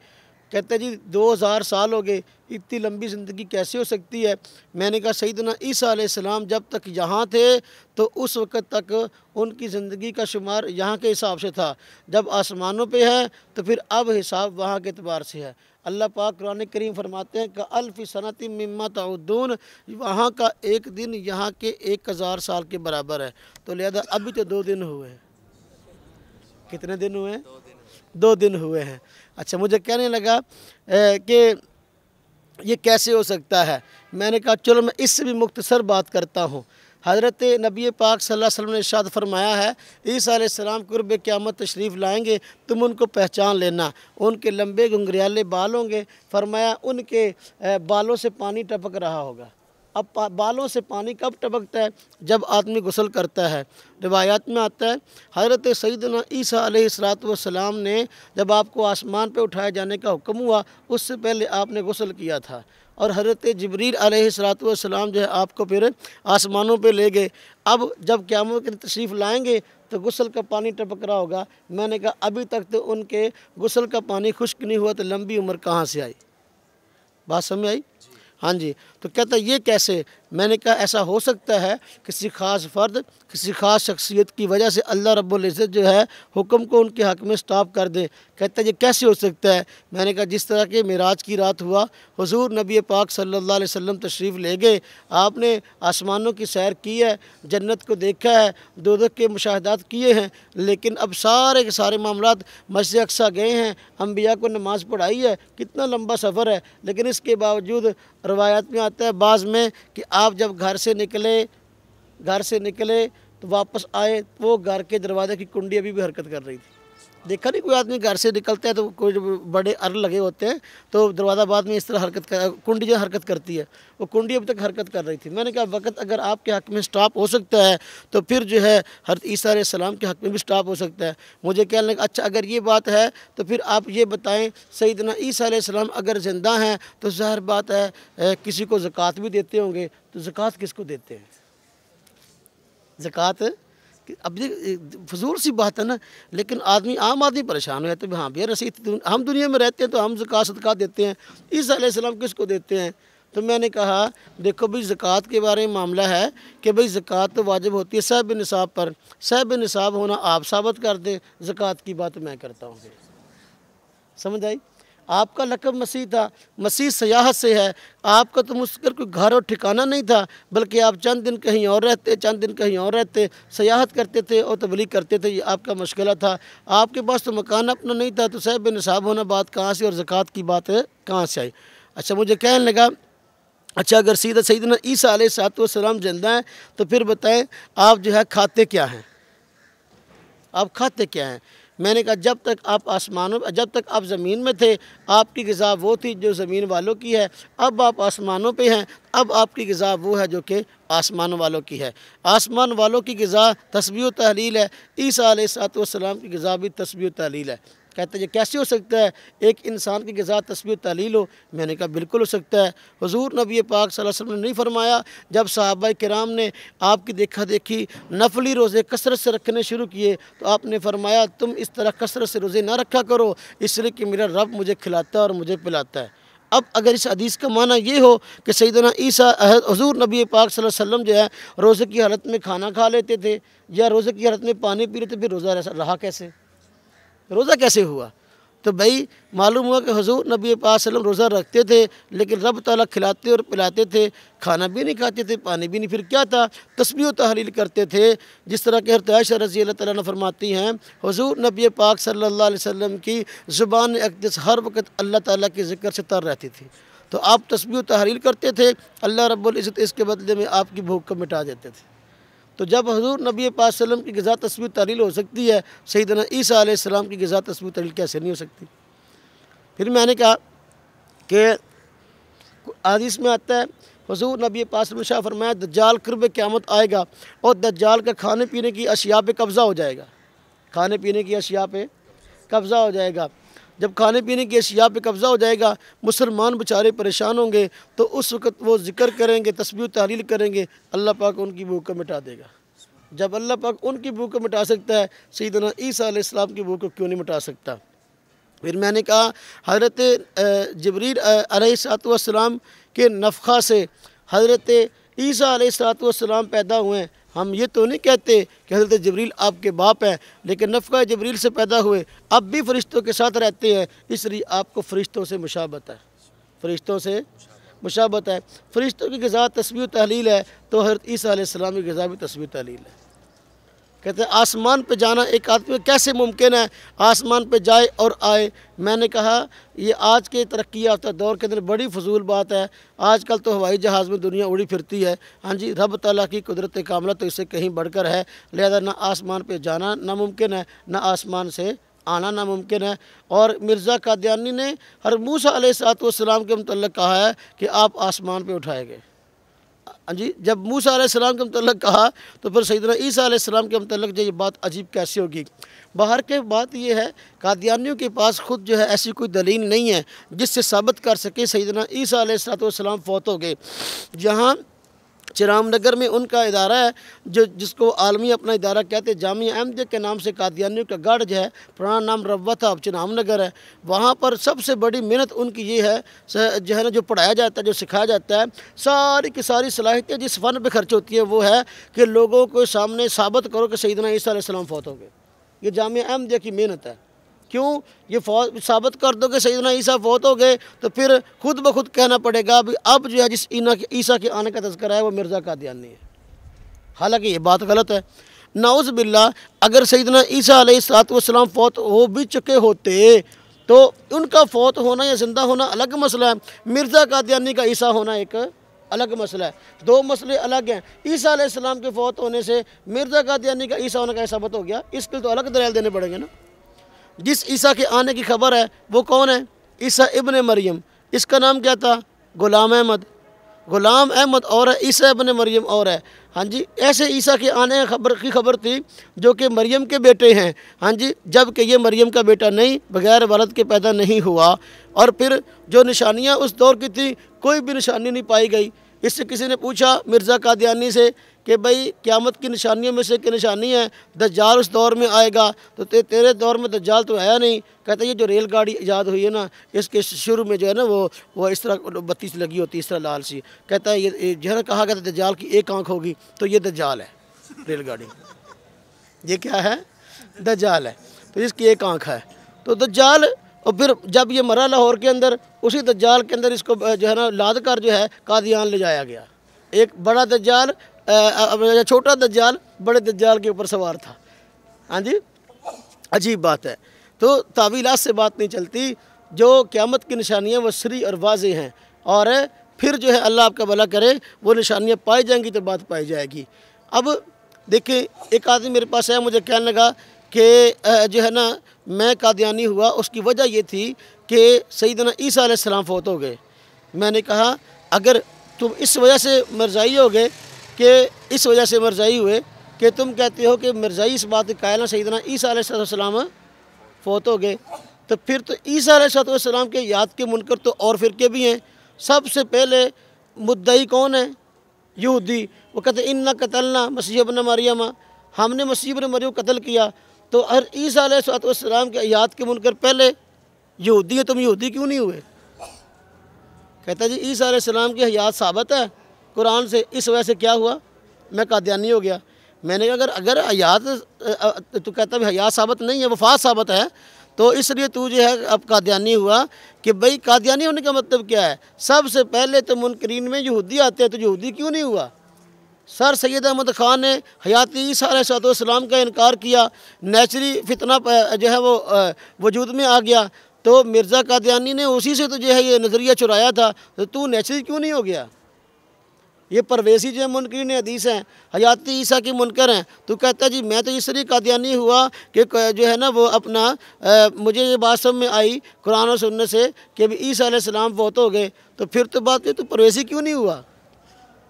کہتے ہیں جی 2000 سال ہو گئے، اتنی لمبی زندگی کیسے ہو سکتی ہے؟ میں نے کہا سیدنا عیسیٰ علیہ السلام جب تک یہاں تھے تو اس وقت تک ان کی زندگی کا شمار یہاں کے حساب سے تھا، جب آسمانوں پہ ہے تو پھر اب حساب وہاں کے اعتبار سے ہے۔ اللہ پاک قرآن کریم فرماتے ہیں کہ الف سنۃ مما تعدون، وہاں کا ایک دن یہاں کے 1000 سال کے برابر ہے، تو لہذا ابھی تو 2 دن ہوئے ہیں۔ کتنے دن ہوئے ہیں؟ 2 دن ہوئے ہیں۔ اچھا مجھے کہنے لگا کہ یہ کیسے ہو سکتا ہے؟ میں نے کہا چلو میں اس سے بھی مختصر بات کرتا ہوں۔ حضرت نبی پاک صلی اللہ علیہ وسلم نے ارشاد فرمایا ہے عیسیٰ علیہ السلام قرب قیامت تشریف لائیں گے، تم ان کو پہچان لینا، ان کے لمبے گھنگریالے بال ہوں گے، فرمایا ان کے بالوں سے پانی ٹپک رہا ہوگا۔ اب بالوں سے پانی کب ٹپکتا ہے؟ جب آدمی غسل کرتا ہے۔ روایات میں آتا ہے حضرت سیدنا عیسیٰ علیہ السلام نے جب آپ کو آسمان پہ اٹھائے جانے کا حکم ہوا اس سے پہلے آپ نے غسل کیا تھا، اور حضرت جبریل علیہ السلام جو ہے آپ کو پھر آسمانوں پہ لے گئے۔ اب جب قیامت کے تشریف لائیں گے تو غسل کا پانی ٹپک رہا ہوگا۔ میں نے کہا ابھی تک تو ان کے غسل کا پانی خشک نہیں ہوا تو لمبی عمر کہاں سے آئی؟ بات سمجھ آئی؟ ہاں جی۔ تو کہتا ہے یہ کیسے؟ میں نے کہا ایسا ہو سکتا ہے کسی خاص فرد، کسی خاص شخصیت کی وجہ سے اللہ رب العزت جو ہے حکم کو ان کے حق میں سٹاپ کر دے۔ کہتا ہے یہ کیسے ہو سکتا ہے؟ میں نے کہا جس طرح کہ معراج کی رات ہوا، حضور نبی پاک صلی اللہ علیہ وسلم تشریف لے گئے، آپ نے آسمانوں کی سیر کی ہے، جنت کو دیکھا ہے، دوزخ کے مشاہدات کیے ہیں، لیکن اب سارے کے سارے معاملات مسجد اقصیٰ گئے ہیں، انبیاء کو نماز پڑھائی ہے، کتنا لمبا سفر ہے، لیکن اس کے باوجود روایات میں آتا ہے بعض میں کہ آپ جب گھر سے نکلے تو واپس آئے وہ گھر کے دروازے کی کنڈی ابھی بھی حرکت کر رہی تھی۔ دیکھا نہیں کوئی آدمی گھر سے نکلتا ہے تو کوئی بڑے لگے ہوتے ہیں تو دروازہ بعد میں اس طرح کنڈی جو حرکت کرتی ہے، وہ کنڈی اب تک حرکت کر رہی تھی۔ میں نے کہا وقت اگر آپ کے حق میں سٹاپ ہو سکتا ہے تو پھر جو ہے حضرت عیسیٰ علیہ السلام کے حق میں بھی سٹاپ ہو سکتا ہے۔ مجھے کہنے لگا اچھا اگر یہ بات ہے تو پھر آپ یہ بتائیں سیدنا عیسیٰ علیہ السلام اگر زندہ ہیں تو ظاہر بات ہے کسی کو زکوٰۃ بھی دیتے ہوں گے، تو زکوٰۃ کس کو دیتے ہیں؟ زکوٰۃ اب یہ فضول سی بات ہے نا، لیکن عام آدمی پریشان ہو جاتے ہیں، ہاں بھیا رسید ہم دنیا میں رہتے ہیں تو ہم زکوٰۃ صدقات دیتے ہیں، عیسیٰ علیہ السلام کس کو دیتے ہیں؟ تو میں نے کہا دیکھو بھئی زکوٰۃ کے بارے میں معاملہ ہے کہ بھئی زکوٰۃ تو واجب ہوتی ہے صاحب نصاب پر، صاحب نصاب ہونا آپ ثابت کر دیں، زکوٰۃ کی بات میں کرتا ہوں۔ سمجھ آئی؟ آپ کا لقب مسیح تھا، مسیح سیاحت سے ہے، آپ کا تو مسکر کوئی گھر اور ٹھکانہ نہیں تھا، بلکہ آپ چند دن کہیں اور رہتے، چند دن کہیں اور رہتے، سیاحت کرتے تھے اور تبلیغ کرتے تھے، یہ آپ کا مشغلہ تھا۔ آپ کے پاس تو مکان اپنا نہیں تھا، تو صاحب نصاب ہونا بات کہاں سے اور زکوٰۃ کی بات کہاں سے آئی؟ اچھا مجھے کہنے لگا اچھا اگر سیدنا عیسیٰ علیہ السلام زندہ ہیں تو پھر بتائیں آپ جو ہے کھاتے کیا ہیں؟ آپ کھاتے کیا ہیں؟ میں نے کہا جب تک آپ زمین میں تھے آپ کی غذا وہ تھی جو زمین والوں کی ہے، اب آپ آسمانوں پہ ہیں، اب آپ کی غذا وہ ہے جو کہ آسمان والوں کی ہے۔ آسمان والوں کی غذا تسبیح و تحلیل ہے، عیسیٰ علیہ السلام کی غذا بھی تسبیح و تحلیل ہے۔ کہتے ہیں یہ کیسے ہو سکتا ہے ایک انسان کی غذا تسبیح و تحلیل ہو؟ میں نے کہا بالکل ہو سکتا ہے۔ حضور نبی پاک صلی اللہ علیہ وسلم نے نہیں فرمایا جب صحابہ کرام نے آپ کی دیکھا دیکھی نفلی روزے کثرت سے رکھنے شروع کیے تو آپ نے فرمایا تم اس طرح کثرت سے روزے نہ رکھا کرو، اس لیے کہ میرا رب مجھے کھلاتا ہے اور مجھے پلاتا ہے۔ اب اگر اس حدیث کا معنی یہ ہو کہ سیدنا عیسیٰ حضور نبی پاک صلی اللہ علیہ وسلم جو ہے روزے کی حالت میں کھانا کھا لیتے تھے یا روزے کی حالت میں پانی پی لیتے، پھر روزہ رہا کیسے؟ روزہ کیسے ہوا؟ تو بھائی معلوم ہوا کہ حضور نبی پاک صلی اللہ علیہ وسلم روزہ رکھتے تھے لیکن رب تعالیٰ کھلاتے اور پلاتے تھے، کھانا بھی نہیں کھاتے تھے، پانی بھی نہیں، پھر کیا تھا؟ تسبیح و تحلیل کرتے تھے۔ جس طرح کہ حضرت عائشہ رضی اللہ تعالیٰ عنہ فرماتی ہیں حضور نبی پاک صلی اللہ علیہ وسلم کی زبان اقدس ہر وقت اللہ تعالیٰ کے ذکر سے تر رہتی تھی، تو آپ تسبیح و تحلیل کرتے تھے، اللہ رب العزت اس کے بدلے میں آپ کی بھوک کو مٹا دیتے تھے۔ تو جب حضور نبی پاک صلی اللہ علیہ وسلم کی غذا تسبیح و تحلیل ہو سکتی ہے، سیدنا عیسیٰ علیہ السلام کی غذا تسبیح و تحلیل کیسے نہیں ہو سکتی؟ پھر میں نے کہا کہ حدیث میں آتا ہے حضور نبی پاک صلی اللہ علیہ وسلم نے شاہ فرمایا دجال قرب قیامت آئے گا اور دجال کا کھانے پینے کی اشیاء پہ قبضہ ہو جائے گا، کھانے پینے کی اشیاء پہ قبضہ ہو جائے گا۔ جب کھانے پینے کی اشیاء پہ قبضہ ہو جائے گا مسلمان بیچارے پریشان ہوں گے، تو اس وقت وہ ذکر کریں گے، تسبیح و تحلیل کریں گے، اللہ پاک ان کی بھوک کو مٹا دے گا۔ جب اللہ پاک ان کی بھوک کو مٹا سکتا ہے سیدنا عیسیٰ علیہ السلام کی بھوک کو کیوں نہیں مٹا سکتا؟ پھر میں نے کہا حضرت جبریل علیہ السلام کے نفخہ سے حضرت عیسیٰ علیہ السلام پیدا ہوئے ہیں۔ ہم یہ تو نہیں کہتے کہ حضرت جبریل آپ کے باپ ہیں، لیکن نفخہ جبریل سے پیدا ہوئے، اب بھی فرشتوں کے ساتھ رہتے ہیں، اس لیے آپ کو فرشتوں سے مشابہت ہے، فرشتوں سے مشابہت ہے۔ فرشتوں کی غذا تسبیح و تحلیل ہے تو حضرت عیسیٰ علیہ السلام کی غذا بھی تسبیح و تحلیل ہے۔ کہتے ہیں آسمان پہ جانا ایک آدمی کیسے ممکن ہے آسمان پہ جائے اور آئے؟ میں نے کہا یہ آج کے ترقی یافتہ دور کے اندر بڑی فضول بات ہے۔ آج کل تو ہوائی جہاز میں دنیا اڑی پھرتی ہے، ہاں جی، رب تعالیٰ کی قدرت کاملہ تو اس سے کہیں بڑھ کر ہے، لہذا نہ آسمان پہ جانا ناممکن ہے، نہ آسمان سے آنا ناممکن ہے۔ اور مرزا قادیانی نے حضرت موسیٰ علیہ السلام کے متعلق کہا ہے کہ آپ آسمان پہ اٹھائے گئے۔ جی جب موسیٰ علیہ السلام کے متعلق کہا تو پھر سیدنا عیسیٰ علیہ السلام کے متعلق جو یہ بات عجیب کیسے ہوگی؟ باہر کے بات یہ ہے قادیانیوں کے پاس خود جو ہے ایسی کوئی دلیل نہیں ہے جس سے ثابت کر سکے سیدنا عیسیٰ علیہ السلام فوت ہو گئے۔ جہاں چرام نگر میں ان کا ادارہ ہے جس کو عالمی اپنا ادارہ کہتے ہیں، جامعہ احمدیہ کے نام سے قادیانیوں کا گڑھ جو ہے، پرانا نام روا تھا، اب چرام نگر ہے، وہاں پر سب سے بڑی محنت ان کی یہ ہے جو ہے نا جو پڑھایا جاتا ہے، جو سکھایا جاتا ہے، ساری کی ساری صلاحیتیں جس فن پہ خرچ ہوتی ہیں وہ ہے کہ لوگوں کو سامنے ثابت کرو کہ سیدنا عیسیٰ علیہ السلام فوت ہو گئے۔ یہ جامعہ احمدیہ کی محنت ہے۔ کیوں؟ یہ ثابت کر دو کہ سیدنا عیسیٰ فوت ہو گئے تو پھر خود بخود کہنا پڑے گا اب جو ہے جس عیسیٰ کے آنے کا تذکرہ ہے وہ مرزا قادیانی ہے، حالانکہ یہ بات غلط ہے۔ نعوذ باللہ اگر سیدنا عیسیٰ علیہ السلام فوت ہو بھی چکے ہوتے تو ان کا فوت ہونا یا زندہ ہونا الگ مسئلہ ہے، مرزا قادیانی کا عیسیٰ ہونا ایک الگ مسئلہ ہے، دو مسئلے الگ ہیں۔ عیسیٰ علیہ السلام کے فوت ہونے سے مرزا قادیانی کا عیسیٰ ہونا کا ثابت ہو گیا، اس کے تو الگ دلائل دینے پڑیں گے نا۔ جس عیسیٰ کے آنے کی خبر ہے وہ کون ہے؟ عیسیٰ ابن مریم، اس کا نام کیا تھا؟ غلام احمد اور ہے، عیسیٰ ابن مریم اور ہے، ہاں جی۔ ایسے عیسیٰ کے آنے کی خبر تھی جو کہ مریم کے بیٹے ہیں، ہاں جی، جب کہ یہ مریم کا بیٹا نہیں، بغیر والد کے پیدا نہیں ہوا۔ اور پھر جو نشانیاں اس دور کی تھی کوئی بھی نشانی نہیں پائی گئی۔ اس سے کسی نے پوچھا مرزا قادیانی سے کہ بھائی قیامت کی نشانیوں میں سے کی نشانی ہے دجال اس دور میں آئے گا، تو تیرے دور میں دجال تو آیا نہیں۔ کہتا ہے یہ جو ریل گاڑی ایجاد ہوئی ہے نا اس کے شروع میں جو ہے نا وہ اس طرح بتی سی لگی ہوتی ہے، اس طرح لال سی، کہتا ہے یہ جو ہے نا کہا گیا دجال کی ایک آنکھ ہوگی، تو یہ دجال ہے ریل گاڑی، یہ کیا ہے؟ دجال ہے، تو اس کی ایک آنکھ ہے۔ تو دجال اور پھر جب یہ مرا لاہور کے اندر، اسی دجال کے اندر اس کو جو ہے نا لاد کر جو ہے قادیان لے جایا گیا۔ ایک بڑا دجال چھوٹا دجال بڑے دجال کے اوپر سوار تھا۔ ہاں جی، عجیب بات ہے۔ تو تعویلات سے بات نہیں چلتی، جو قیامت کی نشانیاں وہ صریح اور واضح ہیں، اور پھر جو ہے اللہ آپ کا بھلا کرے وہ نشانیاں پائی جائیں گی تو بات پائی جائے گی۔ اب دیکھیں، ایک آدمی میرے پاس ہے، مجھے کہنے لگا کہ جو ہے نا میں قادیانی ہوا، اس کی وجہ یہ تھی کہ سیدنا عیسیٰ علیہ السلام فوت ہو گئے۔ میں نے کہا اگر تم اس وجہ سے مرزائی ہو گئے کہ اس وجہ سے مرزائی ہوئے کہ تم کہتے ہو کہ مرزائی اس بات کے قائل ہیں سیدنا عیسیٰ علیہ السلام فوت ہو گئے، تو پھر تو عیسیٰ علیہ السلام کے یاد کے منکر تو اور فرقے بھی ہیں۔ سب سے پہلے مدعی کون ہے؟ یہودی۔ وہ کہتے ہیں اِنَّا قَتَلْنَا مسیح ابن مریم، ہم نے مسیح ابن مریم قتل کیا۔ تو ہر عیسیٰ علیہ السلام کے یاد کے منکر پہلے یہودی ہے، تم یہودی کیوں نہیں ہوئے؟ کہتا جی عیسیٰ علیہ السلام کی حیات ثابت ہے قرآن سے، اس وجہ سے کیا ہوا میں قادیانی ہو گیا۔ میں نے کہا اگر حیات تو کہتا ہے حیات ثابت نہیں ہے، وفات ثابت ہے، تو اس لیے تو جو ہے اب قادیانی ہوا۔ کہ بھئی قادیانی ہونے کا مطلب کیا ہے؟ سب سے پہلے تو منکرین میں یہودی آتے ہیں، تو یہودی کیوں نہیں ہوا؟ سر سید احمد خان نے حیات عیسیٰ علیہ السلام کا انکار کیا، نیچری فتنہ جو ہے وہ وجود میں آ گیا، تو مرزا قادیانی نے اسی سے تو جو ہے یہ نظریہ چرایا تھا، تو نیچری کیوں نہیں ہو گیا؟ یہ پرویزی جو ہے منکرین حدیث ہیں، حیات عیسیٰ کی منکر ہیں، تو کہتا ہے جی میں تو اس لیے قادیانی ہوا کہ جو ہے نا وہ اپنا مجھے یہ بات سمجھ میں آئی قرآن و سنت سے کہ عیسیٰ علیہ السلام فوت ہو گئے، تو پھر تو بات ہے تو پرویزی کیوں نہیں ہوا؟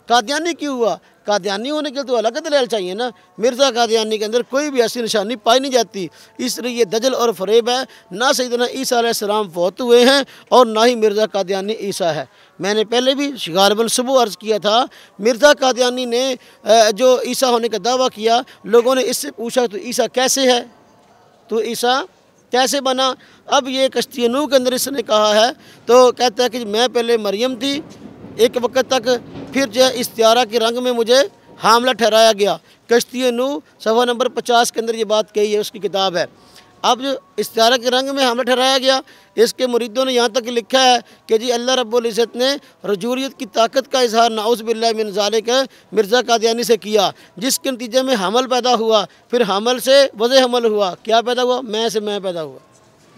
قادیانی کیوں ہوا؟ قادیانی ہونے کے تو الگ دلیل چاہیے نا۔ مرزا قادیانی کے اندر کوئی بھی ایسی نشانی پائی نہیں جاتی، اس لیے یہ دجل اور فریب ہے۔ نہ سیدنا عیسیٰ علیہ السلام فوت ہوئے ہیں اور نہ ہی مرزا قادیانی عیسیٰ ہے۔ میں نے پہلے بھی غالباً صبح عرض کیا تھا، مرزا قادیانی نے جو عیسیٰ ہونے کا دعویٰ کیا، لوگوں نے اس سے پوچھا تو عیسیٰ کیسے ہے، تو عیسیٰ کیسے بنا؟ اب یہ کشتی نوح کے اندر اس نے کہا ہے، تو کہتا ہے کہ میں پہلے مریم تھی ایک وقت تک، پھر جو ہے استعارہ کے رنگ میں مجھے حاملہ ٹھہرایا گیا۔ کشتی نوح صفحہ نمبر 50 کے اندر یہ بات کہی ہے، اس کی کتاب ہے۔ اب جو استعارہ کے رنگ میں حاملہ ٹھہرایا گیا، اس کے مریدوں نے یہاں تک لکھا ہے کہ جی اللہ رب العزت نے رجولیت کی طاقت کا اظہار نعوذ باللہ من ذالک مرزا قادیانی سے کیا، جس کے نتیجے میں حمل پیدا ہوا، پھر حمل سے وضع حمل ہوا۔ کیا پیدا ہوا؟ میں سے میں پیدا ہوا۔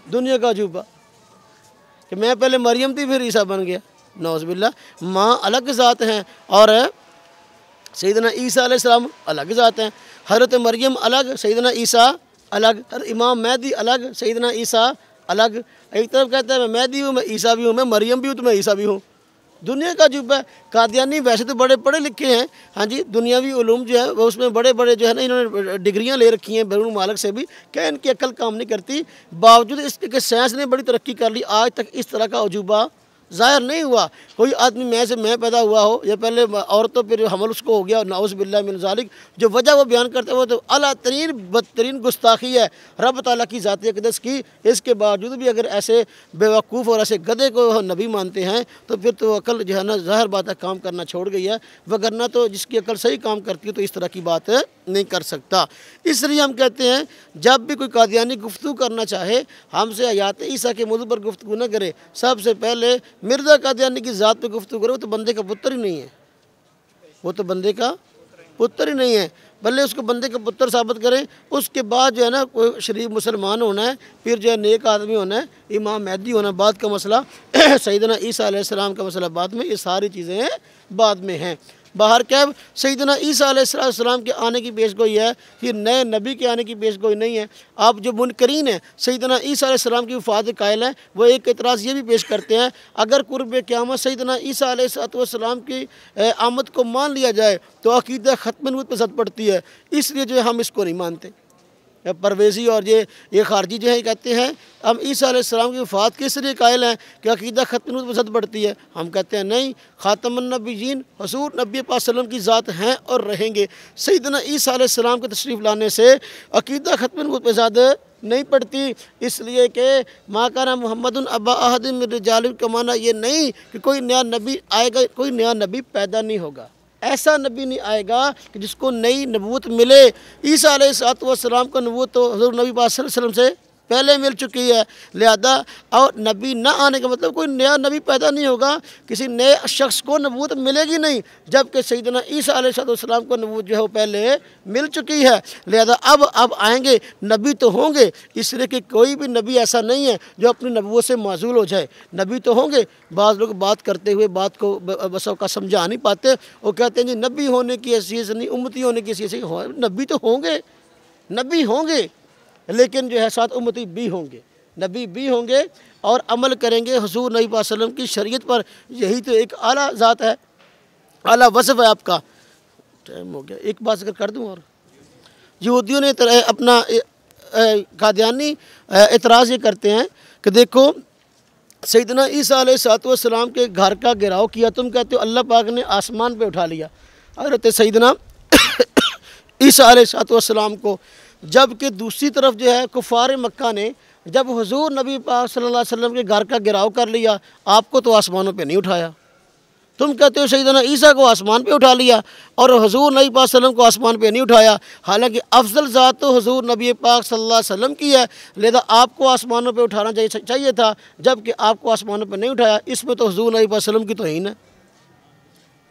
دنیا کا عجوبہ کہ میں پہلے مریم تھی پھر عیسیٰ بن گیا، نعوذ باللہ۔ ماں الگ ذات ہیں اور سیدنا عیسیٰ علیہ السلام الگ ذات ہیں۔ حضرت مریم الگ، سیدنا عیسیٰ الگ، امام مہدی الگ، سیدنا عیسیٰ الگ۔ ایک طرف کہتا ہے میں مہدی ہوں، میں عیسیٰ بھی ہوں، میں مریم بھی ہوں تو میں عیسیٰ بھی ہوں۔ دنیا کا عجوبہ ہے۔ قادیانی ویسے تو بڑے پڑھے لکھے ہیں، ہاں جی، دنیاوی علوم جو ہے وہ اس میں بڑے بڑے جو ہے نا انہوں نے ڈگریاں لے رکھی ہیں بیرون ممالک سے بھی، کہ ان کی عقل کام نہیں کرتی، باوجود اس کے کہ سائنس نے بڑی ترقی کر لی، آج تک اس طرح کا عجوبہ ظاہر نہیں ہوا۔ کوئی آدمی میں سے میں پیدا ہوا ہو، یا پہلے عورتوں پھر حمل اس کو ہو گیا، نعوذ باللہ من ذالک، جو وجہ وہ بیان کرتے ہیں وہ تو اعلیٰ ترین بدترین گستاخی ہے رب تعالیٰ کی ذات اقدس کی۔ اس کے باوجود بھی اگر ایسے بیوقوف اور ایسے گدھے کو نبی مانتے ہیں تو پھر تو عقل جو ہے نا ظاہر بات ہے کام کرنا چھوڑ گئی ہے، وگرنہ تو جس کی عقل صحیح کام کرتی ہے تو اس طرح کی بات نہیں کر سکتا۔ اس لیے ہم کہتے ہیں جب بھی کوئی قادیانی گفتگو کرنا چاہے، ہم سے حیات عیسیٰ کے موضوع پر گفتگو نہ کرے، سب سے پہلے مرزا قادیانی کی ذات پہ گفتگو کرے۔ وہ تو بندے کا پتر ہی نہیں ہے، وہ تو بندے کا پتر ہی نہیں ہے، بلکہ اس کو بندے کا پتر ثابت کریں۔ اس کے بعد جو ہے نا کوئی شریف مسلمان ہونا ہے، پھر جو ہے نیک آدمی ہونا ہے، امام مہدی ہونا بعد کا مسئلہ، سیدنا عیسیٰ علیہ السلام کا مسئلہ بعد میں، یہ ساری چیزیں بعد میں ہیں۔ باہر کیب سیدنا عیسیٰ علیہ السلام کے آنے کی پیش گوئی ہے، پھر نئے نبی کے آنے کی پیش گوئی نہیں ہے۔ آپ جو منکرین ہیں سیدنا عیسیٰ علیہ السلام کی وفات کے قائل ہیں، وہ ایک اعتراض یہ بھی پیش کرتے ہیں اگر قرب قیامت سیدنا عیسیٰ علیہ السلام کی آمد کو مان لیا جائے تو عقیدہ ختم نبوت پہ زد پڑتی ہے، اس لیے جو ہے ہم اس کو نہیں مانتے۔ پرویزی اور یہ خارجی جو ہے کہتے ہیں ہم عیسیٰ علیہ السلام کی وفات کے اس لیے قائل ہیں کہ عقیدہ ختم نبوت پہ زد پڑتی ہے۔ ہم کہتے ہیں نہیں، خاتم النبیین حضور نبی پاک صلی اللہ علیہ وسلم کی ذات ہیں اور رہیں گے۔ سیدنا عیسیٰ علیہ السلام کے تشریف لانے سے عقیدہ ختم نبوت پہ زد نہیں پڑتی، اس لیے کہ ما کان محمد ابا احد من رجالکم کا معنی یہ نہیں کہ کوئی نیا نبی آئے گا، کوئی نیا نبی پیدا نہیں ہوگا، ایسا نبی نہیں آئے گا کہ جس کو نئی نبوت ملے۔ عیسیٰ علیہ السلام کو نبوت تو حضور نبی پاک صلی اللہ علیہ وسلم سے پہلے مل چکی ہے، لہذا اور نبی نہ آنے کا مطلب کوئی نیا نبی پیدا نہیں ہوگا، کسی نئے شخص کو نبوت ملے گی نہیں، جبکہ سیدنا عیسیٰ علیہ السلام کو نبوت جو ہے وہ پہلے مل چکی ہے، لہذا اب آئیں گے نبی تو ہوں گے، اس لیے کہ کوئی بھی نبی ایسا نہیں ہے جو اپنی نبوت سے معزول ہو جائے، نبی تو ہوں گے۔ بعض لوگ بات کرتے ہوئے بات کو بس کا سمجھا نہیں پاتے، وہ کہتے ہیں جی نبی ہونے کی حیثیت نہیں، امتی ہونے کی حیثیت سے، نبی تو ہوں گے، نبی ہوں گے، لیکن جو ہے ساتھ امتی بھی ہوں گے، نبی بھی ہوں گے اور عمل کریں گے حضور نبی صلی اللہ علیہ وسلم کی شریعت پر۔ یہی تو ایک اعلیٰ ذات ہے، اعلیٰ وصف ہے آپ کا۔ ٹائم ہو گیا، ایک بات ذکر کر دوں اور یہودیوں نے اپنا قادیانی اعتراض یہ کرتے ہیں کہ دیکھو سیدنا عیسیٰ علیہ السلام کے گھر کا گھراؤ کیا، تم کہتے ہو اللہ پاک نے آسمان پہ اٹھا لیا حضرت سیدنا عیسیٰ علیہ السلام کو، جبکہ دوسری طرف جو ہے کفار مکہ نے جب حضور نبی پاک صلی اللہ علیہ وسلم کے گھر کا گھراؤ کر لیا، آپ کو تو آسمانوں پہ نہیں اٹھایا، تم کہتے ہو سیدنا عیسیٰ کو آسمان پہ اٹھا لیا اور حضور نبی پاک صلی اللہ علیہ وسلم کو آسمان پہ نہیں اٹھایا، حالانکہ افضل ذات تو حضور نبی پاک صلی اللہ علیہ وسلم کی ہے، لہذا آپ کو آسمانوں پہ اٹھانا چاہیے تھا، جبکہ آپ کو آسمانوں پہ نہیں اٹھایا، اس میں تو حضور نبی پاک صلی اللہ علیہ وسلم کی توہین ہے۔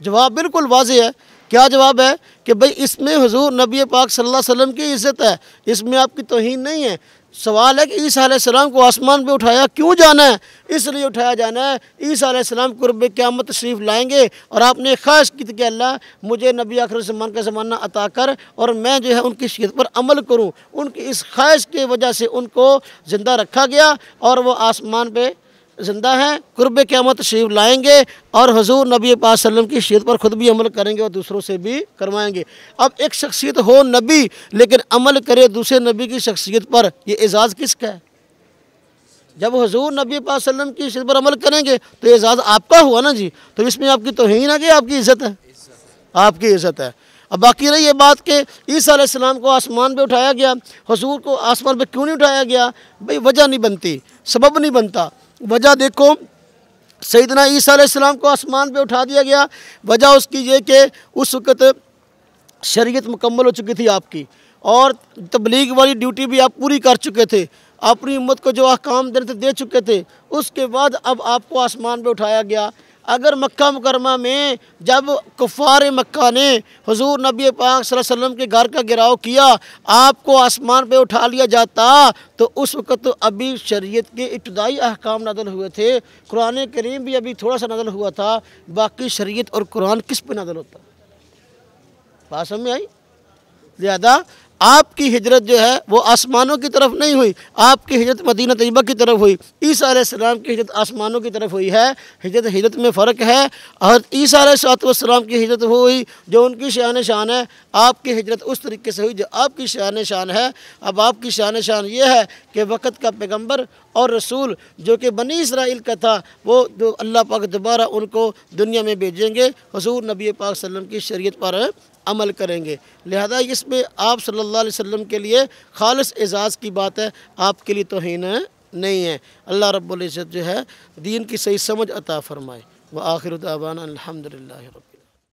جواب بالکل واضح ہے، کیا جواب ہے کہ بھئی اس میں حضور نبی پاک صلی اللہ علیہ وسلم کی عزت ہے، اس میں آپ کی توہین نہیں ہے۔ سوال ہے کہ عیسیٰ علیہ السلام کو آسمان پہ اٹھایا کیوں جانا ہے؟ اس لیے اٹھایا جانا ہے عیسیٰ علیہ السلام قرب قیامت تشریف لائیں گے اور آپ نے خواہش کی تھی کہ اللہ مجھے نبی آخر الزمان کا زمانہ عطا کر اور میں جو ہے ان کی شریعت پر عمل کروں، ان کی اس خواہش کی وجہ سے ان کو زندہ رکھا گیا اور وہ آسمان پہ زندہ ہیں، قرب قیامت تشریف لائیں گے اور حضور نبی پاک صلی اللہ علیہ وسلم کی شریعت پر خود بھی عمل کریں گے اور دوسروں سے بھی کروائیں گے۔ اب ایک شخصیت ہو نبی لیکن عمل کرے دوسرے نبی کی شخصیت پر، یہ اعزاز کس کا ہے؟ جب حضور نبی پاک صلی اللہ علیہ وسلم کی شریعت پر عمل کریں گے تو اعزاز آپ کا ہوا نا جی، تو اس میں آپ کی توہین ہے کہ آپ کی عزت ہے؟ آپ کی عزت ہے۔ اب باقی رہی یہ بات کہ عیسیٰ علیہ السلام کو آسمان پہ اٹھایا گیا، حضور کو آسمان پہ کیوں نہیں اٹھایا گیا؟ بھئی وجہ نہیں بنتی، سبب نہیں بنتا۔ وجہ دیکھو سیدنا عیسیٰ علیہ السلام کو آسمان پہ اٹھا دیا گیا، وجہ اس کی یہ کہ اس وقت شریعت مکمل ہو چکی تھی آپ کی اور تبلیغ والی ڈیوٹی بھی آپ پوری کر چکے تھے، اپنی امت کو جو احکام دینے تھے دے چکے تھے، اس کے بعد اب آپ کو آسمان پہ اٹھایا گیا۔ اگر مکہ مکرمہ میں جب کفار مکہ نے حضور نبی پاک صلی اللہ علیہ وسلم کے گھر کا گھراؤ کیا آپ کو آسمان پہ اٹھا لیا جاتا تو اس وقت تو ابھی شریعت کے ابتدائی احکام نازل ہوئے تھے، قرآن کریم بھی ابھی تھوڑا سا نازل ہوا تھا، باقی شریعت اور قرآن کس پہ نازل ہوتا؟ بات سمجھ میں آئی؟ لہذا آپ کی ہجرت جو ہے وہ آسمانوں کی طرف نہیں ہوئی، آپ کی ہجرت مدینہ طیبہ کی طرف ہوئی، عیسیٰ علیہ السلام کی ہجرت آسمانوں کی طرف ہوئی ہے۔ ہجرت میں فرق ہے، اور عیسیٰ علیہ السلام کی ہجرت ہوئی جو ان کی شان شان ہے، آپ کی ہجرت اس طریقے سے ہوئی جو آپ کی شان شان ہے۔ اب آپ کی شان شان یہ ہے کہ وقت کا پیغمبر اور رسول جو کہ بنی اسرائیل کا تھا وہ جو اللہ پاک دوبارہ ان کو دنیا میں بھیجیں گے، حضور نبی پاک صلی اللہ علیہ وسلم کی شریعت پر عمل کریں گے، لہذا اس میں آپ صلی اللہ علیہ وسلم کے لیے خالص اعزاز کی بات ہے، آپ کے لیے توہین نہیں ہے۔ اللہ رب العزت جو ہے دین کی صحیح سمجھ عطا فرمائے۔ وآخر دعوانا الحمدللہ رب